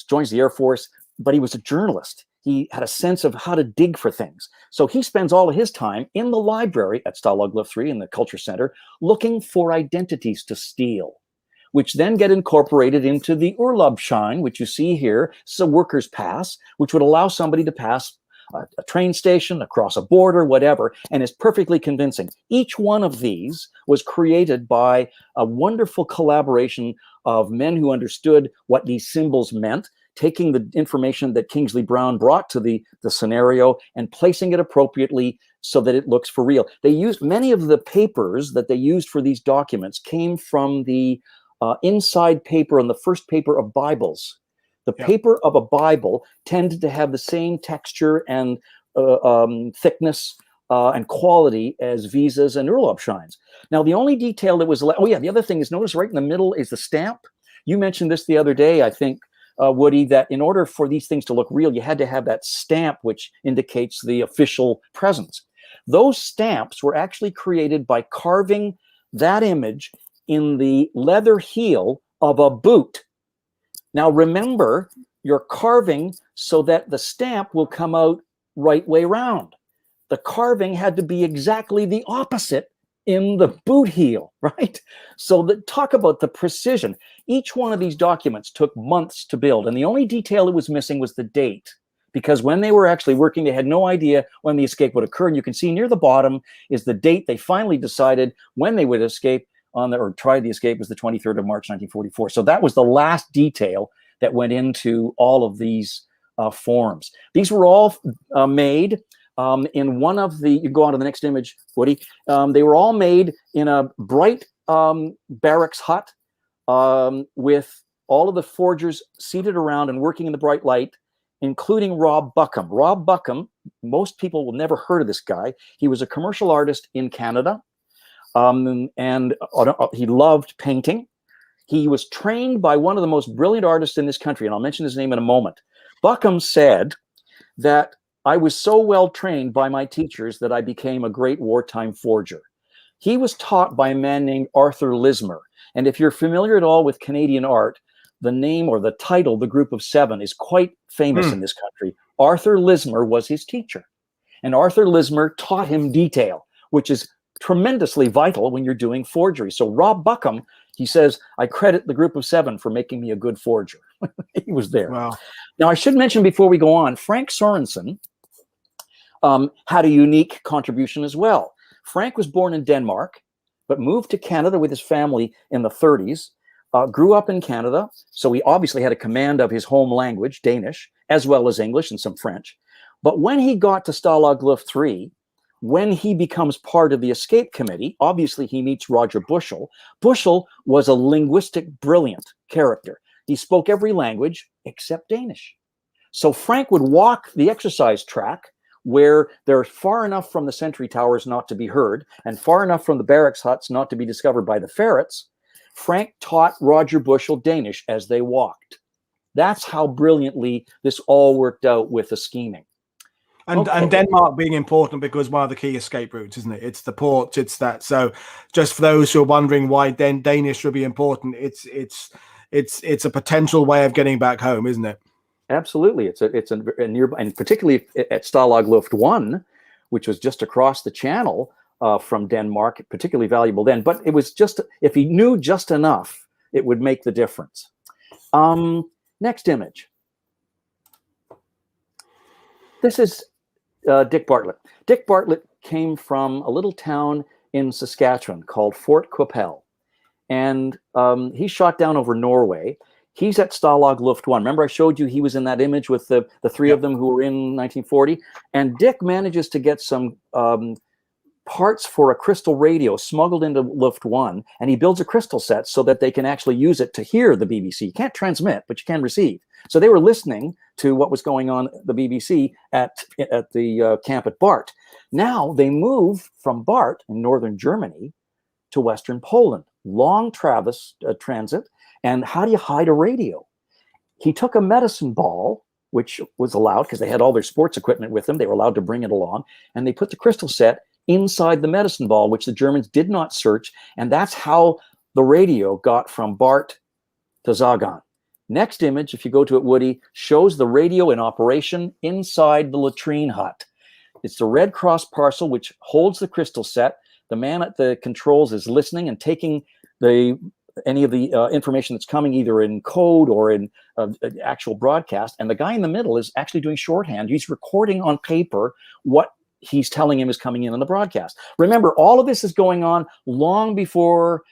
joins the Air Force, but he was a journalist. He had a sense of how to dig for things. So he spends all of his time in the library at Stalag Luft III in the Culture Center looking for identities to steal, which then get incorporated into the Urlaubschein, which you see here. It's a worker's pass, which would allow somebody to pass a train station, across a border, whatever, and is perfectly convincing. Each one of these was created by a wonderful collaboration of men who understood what these symbols meant, taking the information that Kingsley Brown brought to the scenario and placing it appropriately so that it looks for real. They used many of the papers that they used for these documents came from the inside paper on the first paper of Bibles. The paper of a Bible tended to have the same texture and thickness and quality as visas and Urlaubscheins. Now, the only detail that was the other thing is, notice right in the middle is the stamp. You mentioned this the other day, I think, Woody, that in order for these things to look real, you had to have that stamp which indicates the official presence. Those stamps were actually created by carving that image in the leather heel of a boot. Now remember, you're carving so that the stamp will come out right way round. The carving had to be exactly the opposite in the boot heel, right? So talk about the precision. Each one of these documents took months to build, and the only detail it was missing was the date, because when they were actually working, they had no idea when the escape would occur. And you can see near the bottom is the date they finally decided when they would escape or tried the escape was the 23rd of March, 1944. So that was the last detail that went into all of these forms. These were all made in one of the, you go on to the next image, Woody. They were all made in a bright barracks hut with all of the forgers seated around and working in the bright light, including Rob Buckham. Rob Buckham, most people will never heard of this guy. He was a commercial artist in Canada, and he loved painting. He was trained by one of the most brilliant artists in this country, and I'll mention his name in a moment. Buckham said that I was so well trained by my teachers that I became a great wartime forger. He was taught by a man named Arthur Lismer. And if you're familiar at all with Canadian art, the name or the title, The Group of Seven, is quite famous in this country. Arthur Lismer was his teacher. And Arthur Lismer taught him detail, which is tremendously vital when you're doing forgery. So Rob Buckham, he says, I credit The Group of Seven for making me a good forger. He was there. Wow. Now, I should mention before we go on, Frank Sorensen had a unique contribution as well. Frank was born in Denmark, but moved to Canada with his family in the 30s, grew up in Canada, so he obviously had a command of his home language, Danish, as well as English and some French. But when he got to Stalag Luft III, when he becomes part of the escape committee, obviously he meets Roger Bushell. Bushell was a linguistic brilliant character. He spoke every language except Danish. So Frank would walk the exercise track where they're far enough from the sentry towers not to be heard and far enough from the barracks huts not to be discovered by the ferrets. Frank taught Roger Bushell Danish as they walked. That's how brilliantly this all worked out with the scheming. And Denmark being important because one of the key escape routes, isn't it? It's the ports, it's that. So just for those who are wondering why Danish should be important, it's a potential way of getting back home, isn't it? Absolutely. It's a nearby, and particularly at Stalag Luft I, which was just across the channel from Denmark, particularly valuable then. But it was just, if he knew just enough, it would make the difference. Next image. This is Dick Bartlett. Dick Bartlett came from a little town in Saskatchewan called Fort Qu'Appelle. And he shot down over Norway. He's at Stalag Luft I. Remember I showed you he was in that image with the three of them who were in 1940? And Dick manages to get some parts for a crystal radio smuggled into Luft I, and he builds a crystal set so that they can actually use it to hear the BBC. You can't transmit, but you can receive. So they were listening to what was going on at the BBC at the camp at Bart. Now they move from Bart in northern Germany to western Poland. Long transit. And how do you hide a radio? He took a medicine ball, which was allowed because they had all their sports equipment with them. They were allowed to bring it along. And they put the crystal set inside the medicine ball, which the Germans did not search. And that's how the radio got from Bart to Zagan. Next image, if you go to it, Woody, shows the radio in operation inside the latrine hut. It's the Red Cross parcel, which holds the crystal set. The man at the controls is listening and taking any of the information that's coming either in code or in actual broadcast. And the guy in the middle is actually doing shorthand. He's recording on paper what he's telling him is coming in on the broadcast. Remember, all of this is going on long before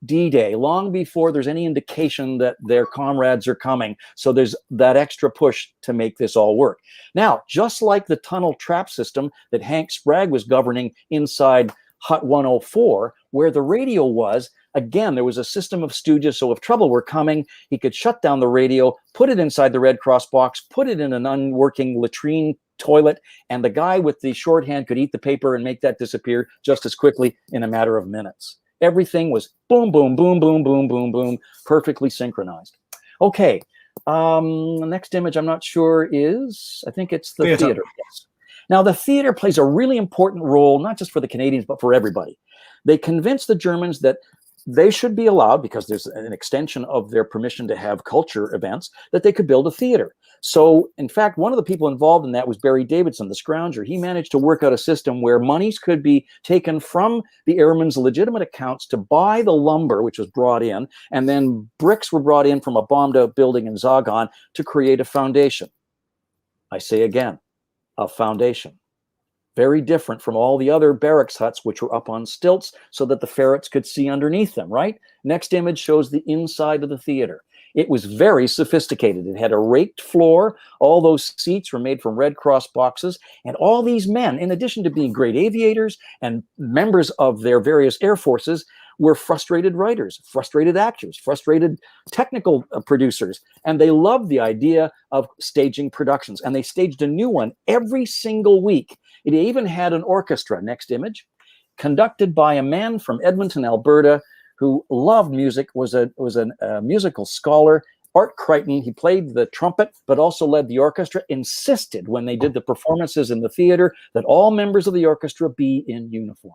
D-Day, long before there's any indication that their comrades are coming. So there's that extra push to make this all work. Now, just like the tunnel trap system that Hank Sprague was governing inside Hut 104, where the radio was, again, there was a system of stooges. So if trouble were coming, he could shut down the radio, put it inside the Red Cross box, put it in an unworking latrine toilet, and the guy with the shorthand could eat the paper and make that disappear just as quickly in a matter of minutes. Everything was boom, boom, boom, boom, boom, boom, boom, perfectly synchronized. Okay, the next image I'm not sure is, I think it's the theater. Yes. Now the theater plays a really important role, not just for the Canadians, but for everybody. They convinced the Germans that they should be allowed, because there's an extension of their permission to have culture events, that they could build a theater. So, in fact, one of the people involved in that was Barry Davidson, the scrounger. He managed to work out a system where monies could be taken from the airmen's legitimate accounts to buy the lumber, which was brought in, and then bricks were brought in from a bombed-out building in Zagan to create a foundation. I say again, a foundation. Very different from all the other barracks huts, which were up on stilts so that the ferrets could see underneath them, right? Next image shows the inside of the theater. It was very sophisticated. It had a raked floor. All those seats were made from Red Cross boxes. And all these men, in addition to being great aviators and members of their various air forces, were frustrated writers, frustrated actors, frustrated technical producers. And they loved the idea of staging productions. And they staged a new one every single week. It even had an orchestra, next image, conducted by a man from Edmonton, Alberta, who loved music, was a musical scholar, Art Crichton. He played the trumpet, but also led the orchestra, insisted when they did the performances in the theater that all members of the orchestra be in uniform.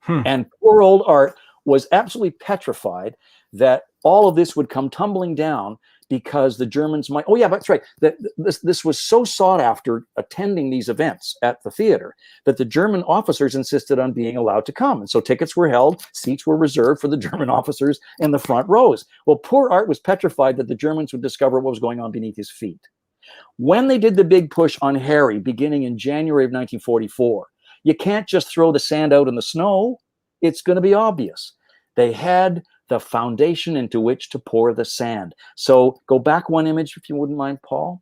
And poor old Art was absolutely petrified that all of this would come tumbling down because the Germans might, oh yeah, that's right. This was so sought after, attending these events at the theater, that the German officers insisted on being allowed to come. And so tickets were held, seats were reserved for the German officers in the front rows. Well, poor Art was petrified that the Germans would discover what was going on beneath his feet. When they did the big push on Harry, beginning in January of 1944, you can't just throw the sand out in the snow. It's going to be obvious. They had the foundation into which to pour the sand. So go back one image, if you wouldn't mind, Paul.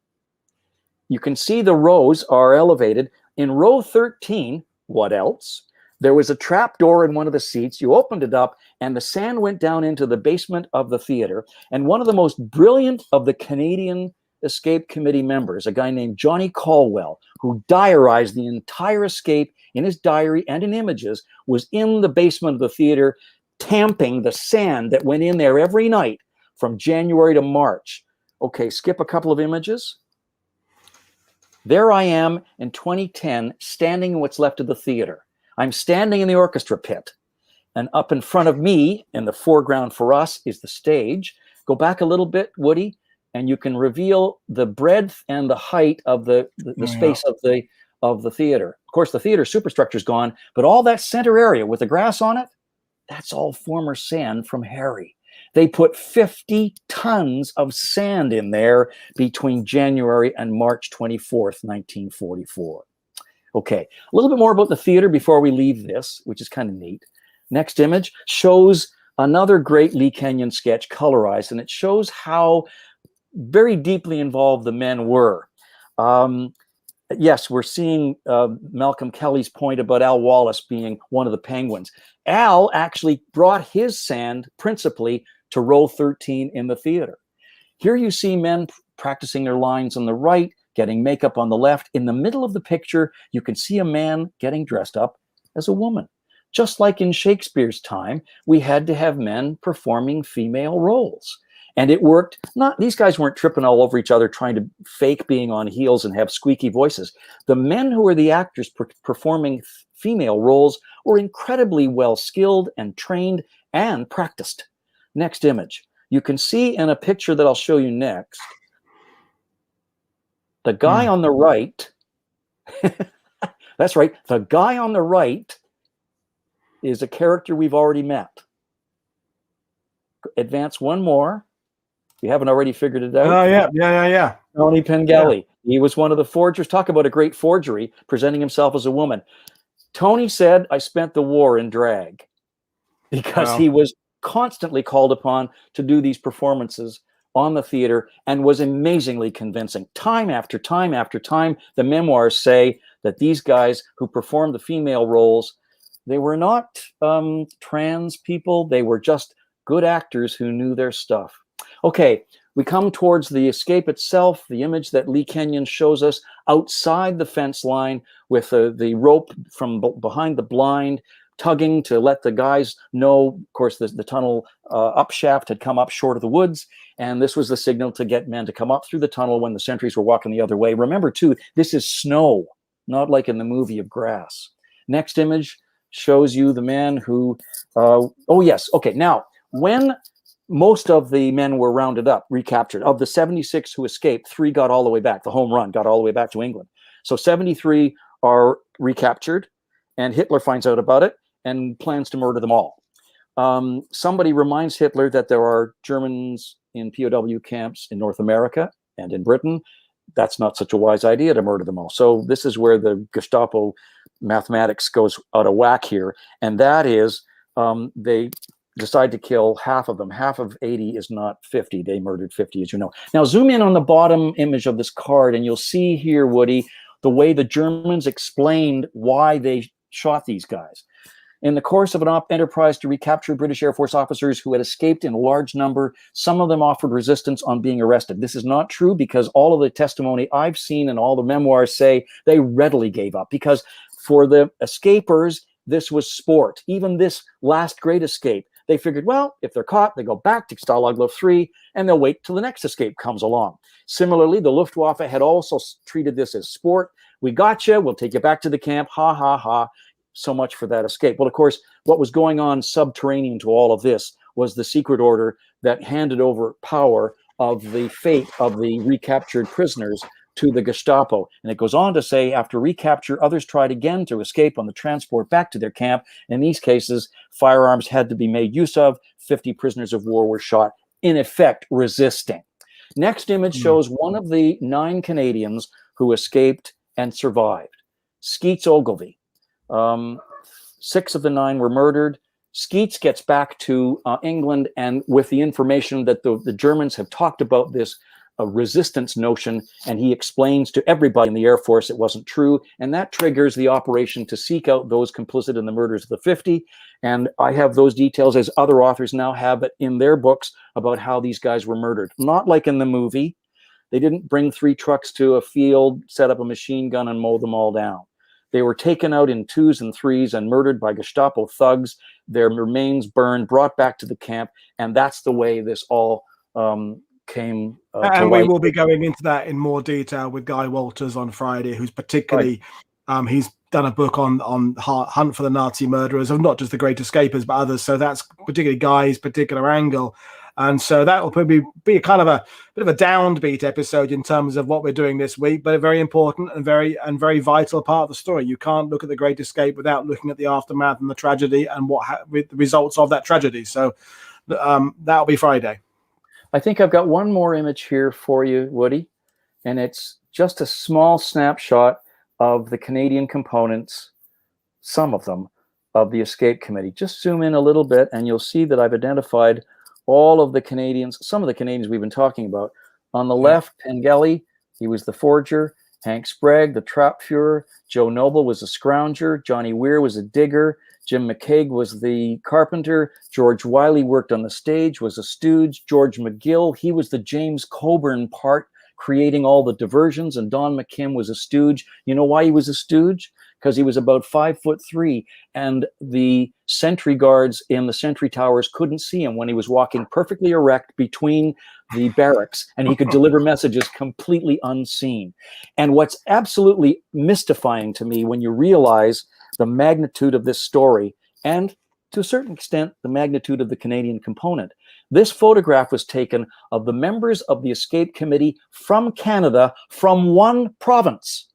You can see the rows are elevated. In row 13, what else? There was a trap door in one of the seats. You opened it up, and the sand went down into the basement of the theater. And one of the most brilliant of the Canadian Escape Committee members, a guy named Johnny Caldwell, who diarized the entire escape in his diary and in images, was in the basement of the theater, tamping the sand that went in there every night from January to March. Okay, skip a couple of images. There I am in 2010, standing in what's left of the theater. I'm standing in the orchestra pit, and up in front of me, in the foreground for us, is the stage. Go back a little bit, Woody, and you can reveal the breadth and the height of the space of the theater. Of course, the theater superstructure is gone, but all that center area with the grass on it, that's all former sand from Harry. They put 50 tons of sand in there between January and March 24th, 1944. Okay, a little bit more about the theater before we leave this, which is kind of neat. Next image shows another great Lee Kenyon sketch, colorized, and it shows how very deeply involved the men were. Yes, we're seeing Malcolm Kelly's point about Al Wallace being one of the penguins. Al actually brought his sand principally to row 13 in the theater. Here you see men practicing their lines on the right, getting makeup on the left. In the middle of the picture, you can see a man getting dressed up as a woman. Just like in Shakespeare's time, we had to have men performing female roles. And it worked. These guys weren't tripping all over each other trying to fake being on heels and have squeaky voices. The men who were the actors performing female roles were incredibly well skilled and trained and practiced. Next image. You can see in a picture that I'll show you next, the guy on the right, that's right, the guy on the right is a character we've already met. Advance one more. You haven't already figured it out? Oh, yeah. Tony Pangali. Yeah. He was one of the forgers. Talk about a great forgery, presenting himself as a woman. Tony said, I spent the war in drag, because he was constantly called upon to do these performances on the theater and was amazingly convincing. Time after time after time, the memoirs say that these guys who performed the female roles, they were not trans people. They were just good actors who knew their stuff. Okay, we come towards the escape itself, the image that Lee Kenyon shows us outside the fence line with the rope from behind the blind tugging to let the guys know. Of course, the tunnel up shaft had come up short of the woods, and this was the signal to get men to come up through the tunnel when the sentries were walking the other way. Remember, too, this is snow, not like in the movie of grass. Next image shows you the man who, oh yes, okay, now, when most of the men were rounded up, recaptured, of the 76 who escaped, 3 got all the way back, the home run, got all the way back to England. So 73 are recaptured, and Hitler finds out about it and plans to murder them all. Somebody reminds Hitler that there are Germans in POW camps in North America and in Britain. That's not such a wise idea to murder them all. So this is where the Gestapo mathematics goes out of whack here. And that is, they decide to kill half of them. Half of 80 is not 50. They murdered 50, as you know. Now zoom in on the bottom image of this card, and you'll see here, Woody, the way the Germans explained why they shot these guys. In the course of an enterprise to recapture British Air Force officers who had escaped in a large number, some of them offered resistance on being arrested. This is not true, because all of the testimony I've seen and all the memoirs say they readily gave up, because for the escapers, this was sport. Even this last great escape, they figured, well, if they're caught, they go back to Stalag Luft III, and they'll wait till the next escape comes along. Similarly, the Luftwaffe had also treated this as sport. We got you, we'll take you back to the camp, ha, ha, ha. So much for that escape. Well, of course, what was going on subterranean to all of this was the secret order that handed over power of the fate of the recaptured prisoners to the Gestapo. And it goes on to say, after recapture, others tried again to escape on the transport back to their camp. In these cases, firearms had to be made use of. 50 prisoners of war were shot, in effect, resisting. Next image shows one of the 9 Canadians who escaped and survived, Skeets Ogilvie. 6 of the 9 were murdered. Skeets gets back to England, and with the information that the Germans have talked about this resistance notion, and he explains to everybody in the Air Force it wasn't true, and that triggers the operation to seek out those complicit in the murders of the 50. And I have those details, as other authors now have it in their books, about how these guys were murdered. Not like in the movie. They didn't bring 3 trucks to a field, set up a machine gun, and mow them all down. They were taken out in 2s and 3s and murdered by Gestapo thugs, their remains burned, brought back to the camp, and that's the way this all came to light. And we will be going into that in more detail with Guy Walters on Friday, who's particularly, he's done a book on Hunt for the Nazi Murderers, of not just the Great Escapers, but others. So that's particularly Guy's particular angle. And so that will probably be kind of a bit of a downbeat episode in terms of what we're doing this week, but a very important and very vital part of the story. You can't look at the Great Escape without looking at the aftermath and the tragedy and with the results of that tragedy. So that'll be Friday. I think I've got one more image here for you, Woody, and it's just a small snapshot of the Canadian components, some of them, of the Escape Committee. Just zoom in a little bit, and you'll see that I've identified all of the Canadians, some of the Canadians we've been talking about. On the left, Pangali, he was the forger. Hank Sprague, the trap Fuhrer. Joe Noble was a scrounger. Johnny Weir was a digger. Jim McCaig was the carpenter. George Wiley worked on the stage, was a stooge. George McGill, he was the James Coburn part, creating all the diversions. And Don McKim was a stooge. You know why he was a stooge? Because he was about 5'3", and the sentry guards in the sentry towers couldn't see him when he was walking perfectly erect between the barracks, and he could deliver messages completely unseen. And what's absolutely mystifying to me when you realize the magnitude of this story, and to a certain extent, the magnitude of the Canadian component, this photograph was taken of the members of the Escape Committee from Canada, from one province.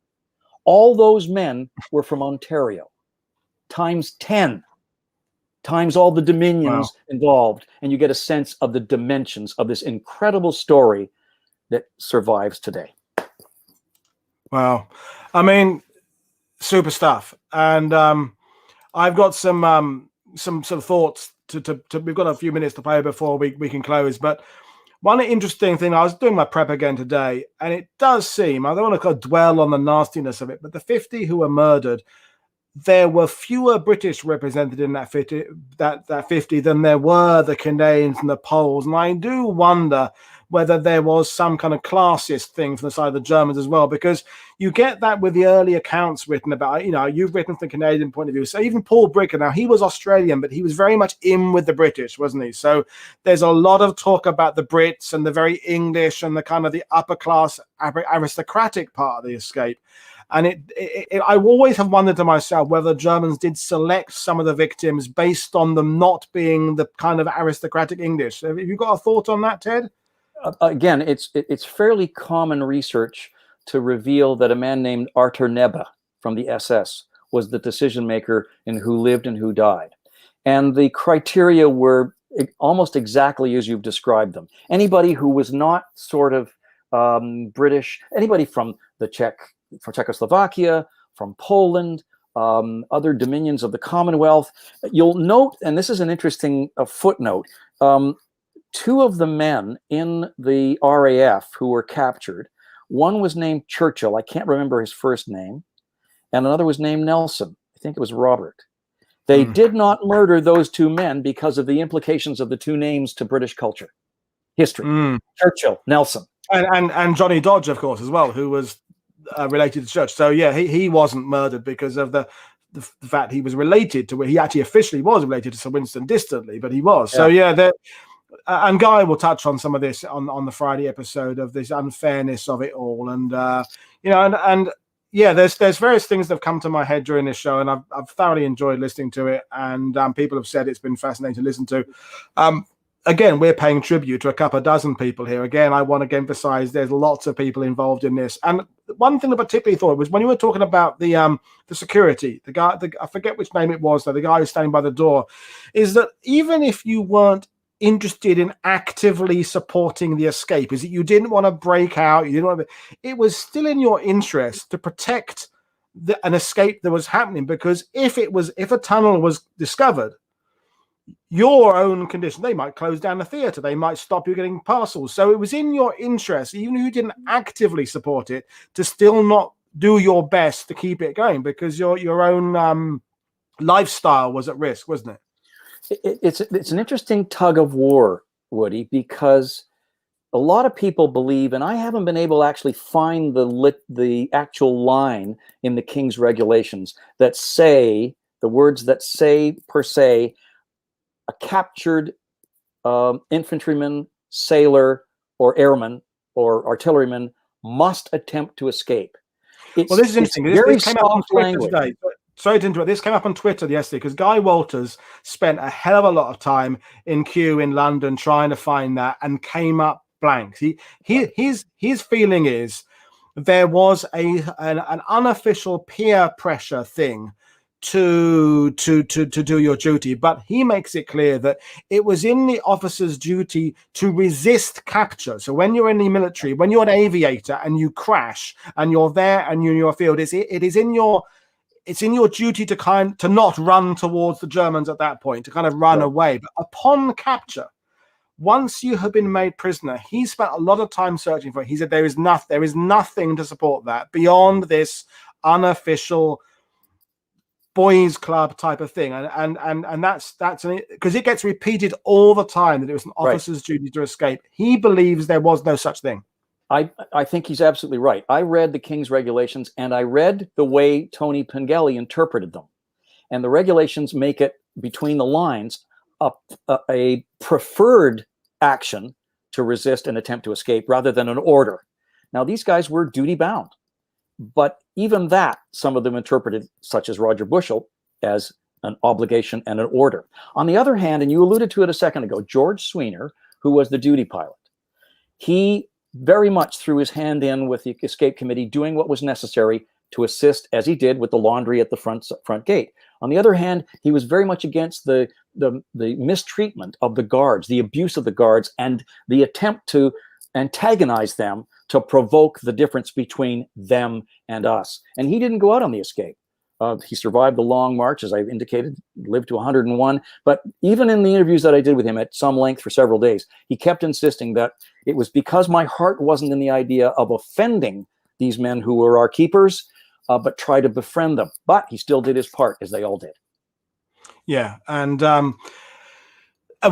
All those men were from Ontario, times 10, times all the dominions involved. And you get a sense of the dimensions of this incredible story that survives today. Wow. I mean, super stuff. And I've got some thoughts to we've got a few minutes to play before we can close. But one interesting thing, I was doing my prep again today, and it does seem, I don't want to dwell on the nastiness of it, but the 50 who were murdered, there were fewer British represented in that 50 than there were the Canadians and the Poles. And I do wonder whether there was some kind of classist thing from the side of the Germans as well, because you get that with the early accounts written about, you've written from the Canadian point of view. So even Paul Bricker, now he was Australian, but he was very much in with the British, wasn't he? So there's a lot of talk about the Brits and the very English and the kind of the upper class aristocratic part of the escape. And I always have wondered to myself whether the Germans did select some of the victims based on them not being the kind of aristocratic English. Have you got a thought on that, Ted? Again, it's fairly common research to reveal that a man named Arthur Nebbe from the SS was the decision maker in who lived and who died. And the criteria were almost exactly as you've described them. Anybody who was not sort of British, anybody from Czechoslovakia, from Poland, other dominions of the Commonwealth. You'll note, and this is an interesting footnote, two of the men in the RAF who were captured, one was named Churchill, I can't remember his first name, and another was named Nelson, I think it was Robert. They did not murder those two men because of the implications of the two names to British culture, history. Churchill, Nelson. And Johnny Dodge, of course, as well, who was related to Church. So yeah, he wasn't murdered because of the fact he was related to, he actually officially was related to Sir Winston distantly, but he was. So yeah, and Guy will touch on some of this on the Friday episode of this unfairness of it all, and and yeah, there's various things that have come to my head during this show, and I've thoroughly enjoyed listening to it, and people have said it's been fascinating to listen to. Again, we're paying tribute to a couple of dozen people here. Again, I want to emphasize there's lots of people involved in this. And one thing I particularly thought was when you were talking about the security, the guy, I forget which name it was, though, the guy who's standing by the door, is that even if you weren't interested in actively supporting the escape, is that you didn't want to break out, you didn't want to, it was still in your interest to protect an escape that was happening, because if a tunnel was discovered, your own condition, they might close down the theater, they might stop you getting parcels. So it was in your interest, even if you didn't actively support it, to still not do your best to keep it going, because your own lifestyle was at risk, wasn't it? It's an interesting tug of war, Woody, because a lot of people believe, and I haven't been able to actually find the actual line in the King's regulations that say, the words that say per se, a captured infantryman, sailor, or airman, or artilleryman must attempt to escape. Well, this is interesting. This came up on Twitter today. Sorry to interrupt. This came up on Twitter yesterday because Guy Walters spent a hell of a lot of time in Kew in London trying to find that and came up blank. His feeling is there was an unofficial peer pressure thing to do your duty, but he makes it clear that it was in the officer's duty to resist capture. So when you're in the military, when you're an aviator and you crash and you're there and you're in your field, it's in your duty to not run towards the Germans at that point, to kind of run away. But upon capture, once you have been made prisoner, he spent a lot of time searching for it. He said there is nothing to support that beyond this unofficial boys club type of thing, and that's because it gets repeated all the time that it was an officer's duty to escape. He believes there was no such thing. I think he's absolutely right. I read the King's regulations, and I read the way Tony Pangali interpreted them, and the regulations make it, between the lines, a preferred action to resist and attempt to escape rather than an order. Now, these guys were duty bound, but even that, some of them interpreted, such as Roger Bushell, as an obligation and an order. On the other hand, and you alluded to it a second ago, George Sweener, who was the duty pilot, he very much threw his hand in with the escape committee, doing what was necessary to assist, as he did with the laundry at the front gate. On the other hand, he was very much against the mistreatment of the guards, the abuse of the guards, and the attempt to antagonize them to provoke the difference between them and us. And he didn't go out on the escape. He survived the long march, as I've indicated, lived to 101. But even in the interviews that I did with him at some length for several days, he kept insisting that it was because my heart wasn't in the idea of offending these men who were our keepers, but try to befriend them. But he still did his part, as they all did. Yeah, and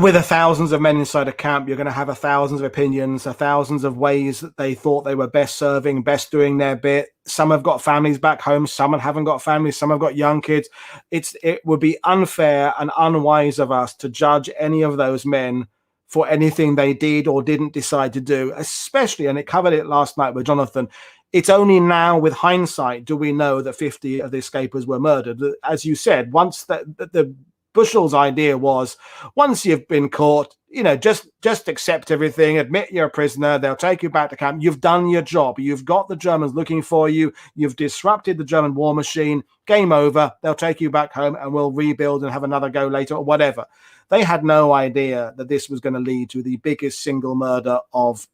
with thousands of men inside a camp, you're going to have thousands of opinions, thousands of ways that they thought they were best serving, best doing their bit. Some have got families back home, some haven't got families, some have got young kids. It would be unfair and unwise of us to judge any of those men for anything they did or didn't decide to do, especially, and it covered it last night with Jonathan, it's only now with hindsight do we know that 50 of the escapers were murdered. As you said, once the Bushel's idea was, once you've been caught, just accept everything, admit you're a prisoner, they'll take you back to camp, you've done your job, you've got the Germans looking for you, you've disrupted the German war machine, game over, they'll take you back home and we'll rebuild and have another go later or whatever. They had no idea that this was going to lead to the biggest single murder of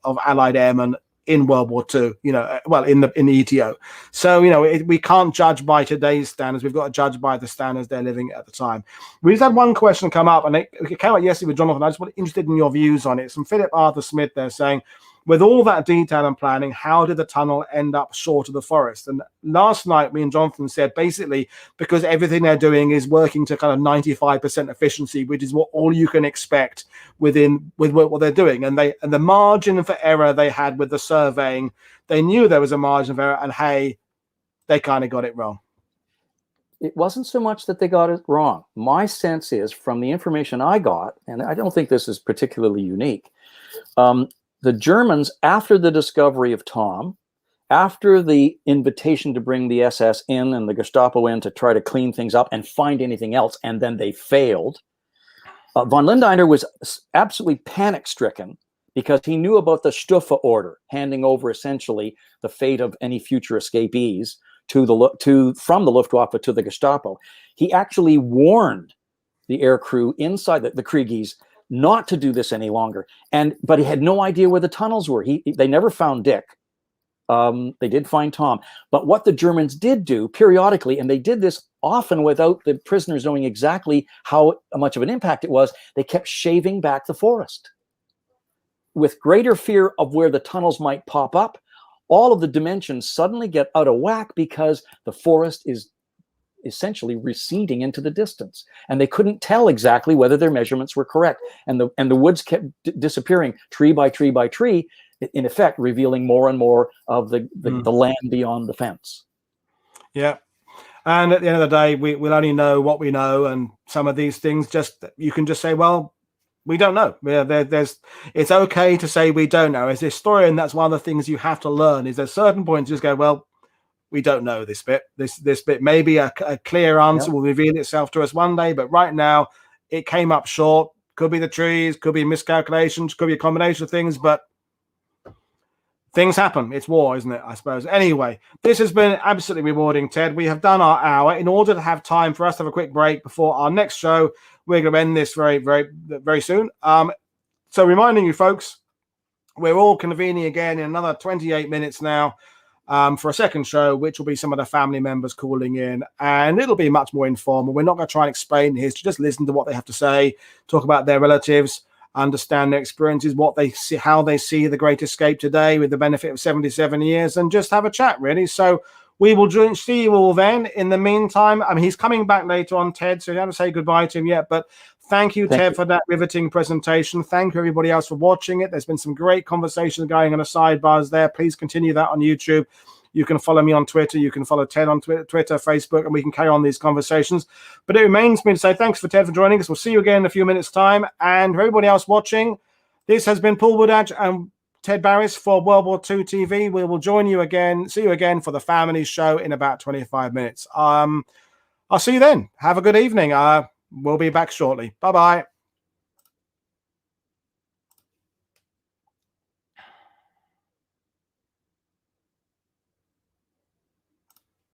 Allied airmen in World War II, in the ETO. So, we can't judge by today's standards. We've got to judge by the standards they're living at the time. We just had one question come up, and it came out yesterday with Jonathan. I just was interested in your views on it. It's from Philip Arthur Smith there saying, with all that detail and planning, how did the tunnel end up short of the forest? And last night, me and Jonathan said, basically, because everything they're doing is working to kind of 95% efficiency, which is what all you can expect with what they're doing. And the margin for error they had with the surveying, they knew there was a margin of error, and hey, they kind of got it wrong. It wasn't so much that they got it wrong. My sense is, from the information I got, and I don't think this is particularly unique, the Germans, after the discovery of Tom, after the invitation to bring the SS in and the Gestapo in to try to clean things up and find anything else, and then they failed, von Lindeiner was absolutely panic-stricken because he knew about the Stufe order, handing over essentially the fate of any future escapees from the Luftwaffe to the Gestapo. He actually warned the air crew inside the Kriegies not to do this any longer. But he had no idea where the tunnels were. They never found Dick. They did find Tom. But what the Germans did do periodically, and they did this often without the prisoners knowing exactly how much of an impact it was, they kept shaving back the forest. With greater fear of where the tunnels might pop up, all of the dimensions suddenly get out of whack because the forest is essentially receding into the distance, and they couldn't tell exactly whether their measurements were correct, and the woods kept disappearing tree by tree by tree, in effect revealing more and more of the land beyond the fence. Yeah, and at the end of the day, we'll only know what we know, and some of these things you can just say, well, we don't know. It's okay to say we don't know. As a historian, that's one of the things you have to learn, is at certain points just go, well, we don't know this bit. This bit, maybe a clear answer will reveal itself to us one day, but right now it came up short. Could be the trees, could be miscalculations, could be a combination of things, but things happen. It's war, isn't it? I suppose. Anyway, this has been absolutely rewarding, Ted. We have done our hour. In order to have time for us to have a quick break before our next show, we're going to end this very, very, very soon. So reminding you folks, we're all convening again in another 28 minutes now. For a second show, which will be some of the family members calling in, and it'll be much more informal. We're not going to try and explain history, just listen to what they have to say, talk about their relatives, understand their experiences, what they see, how they see the Great Escape today with the benefit of 77 years, and just have a chat, really. So we will see you all then. In the meantime, he's coming back later on, Ted, so you haven't say goodbye to him yet, but thank you, Ted, for that riveting presentation. Thank you, everybody else, for watching it. There's been some great conversations going on the sidebars there. Please continue that on YouTube. You can follow me on Twitter. You can follow Ted on Twitter, Facebook, and we can carry on these conversations. But it remains me to say thanks for Ted for joining us. We'll see you again in a few minutes' time. And for everybody else watching, this has been Paul Woodadge and Ted Barris for World War II TV. We will join you again, see you again for the family show in about 25 minutes. I'll see you then. Have a good evening. We'll be back shortly. Bye-bye.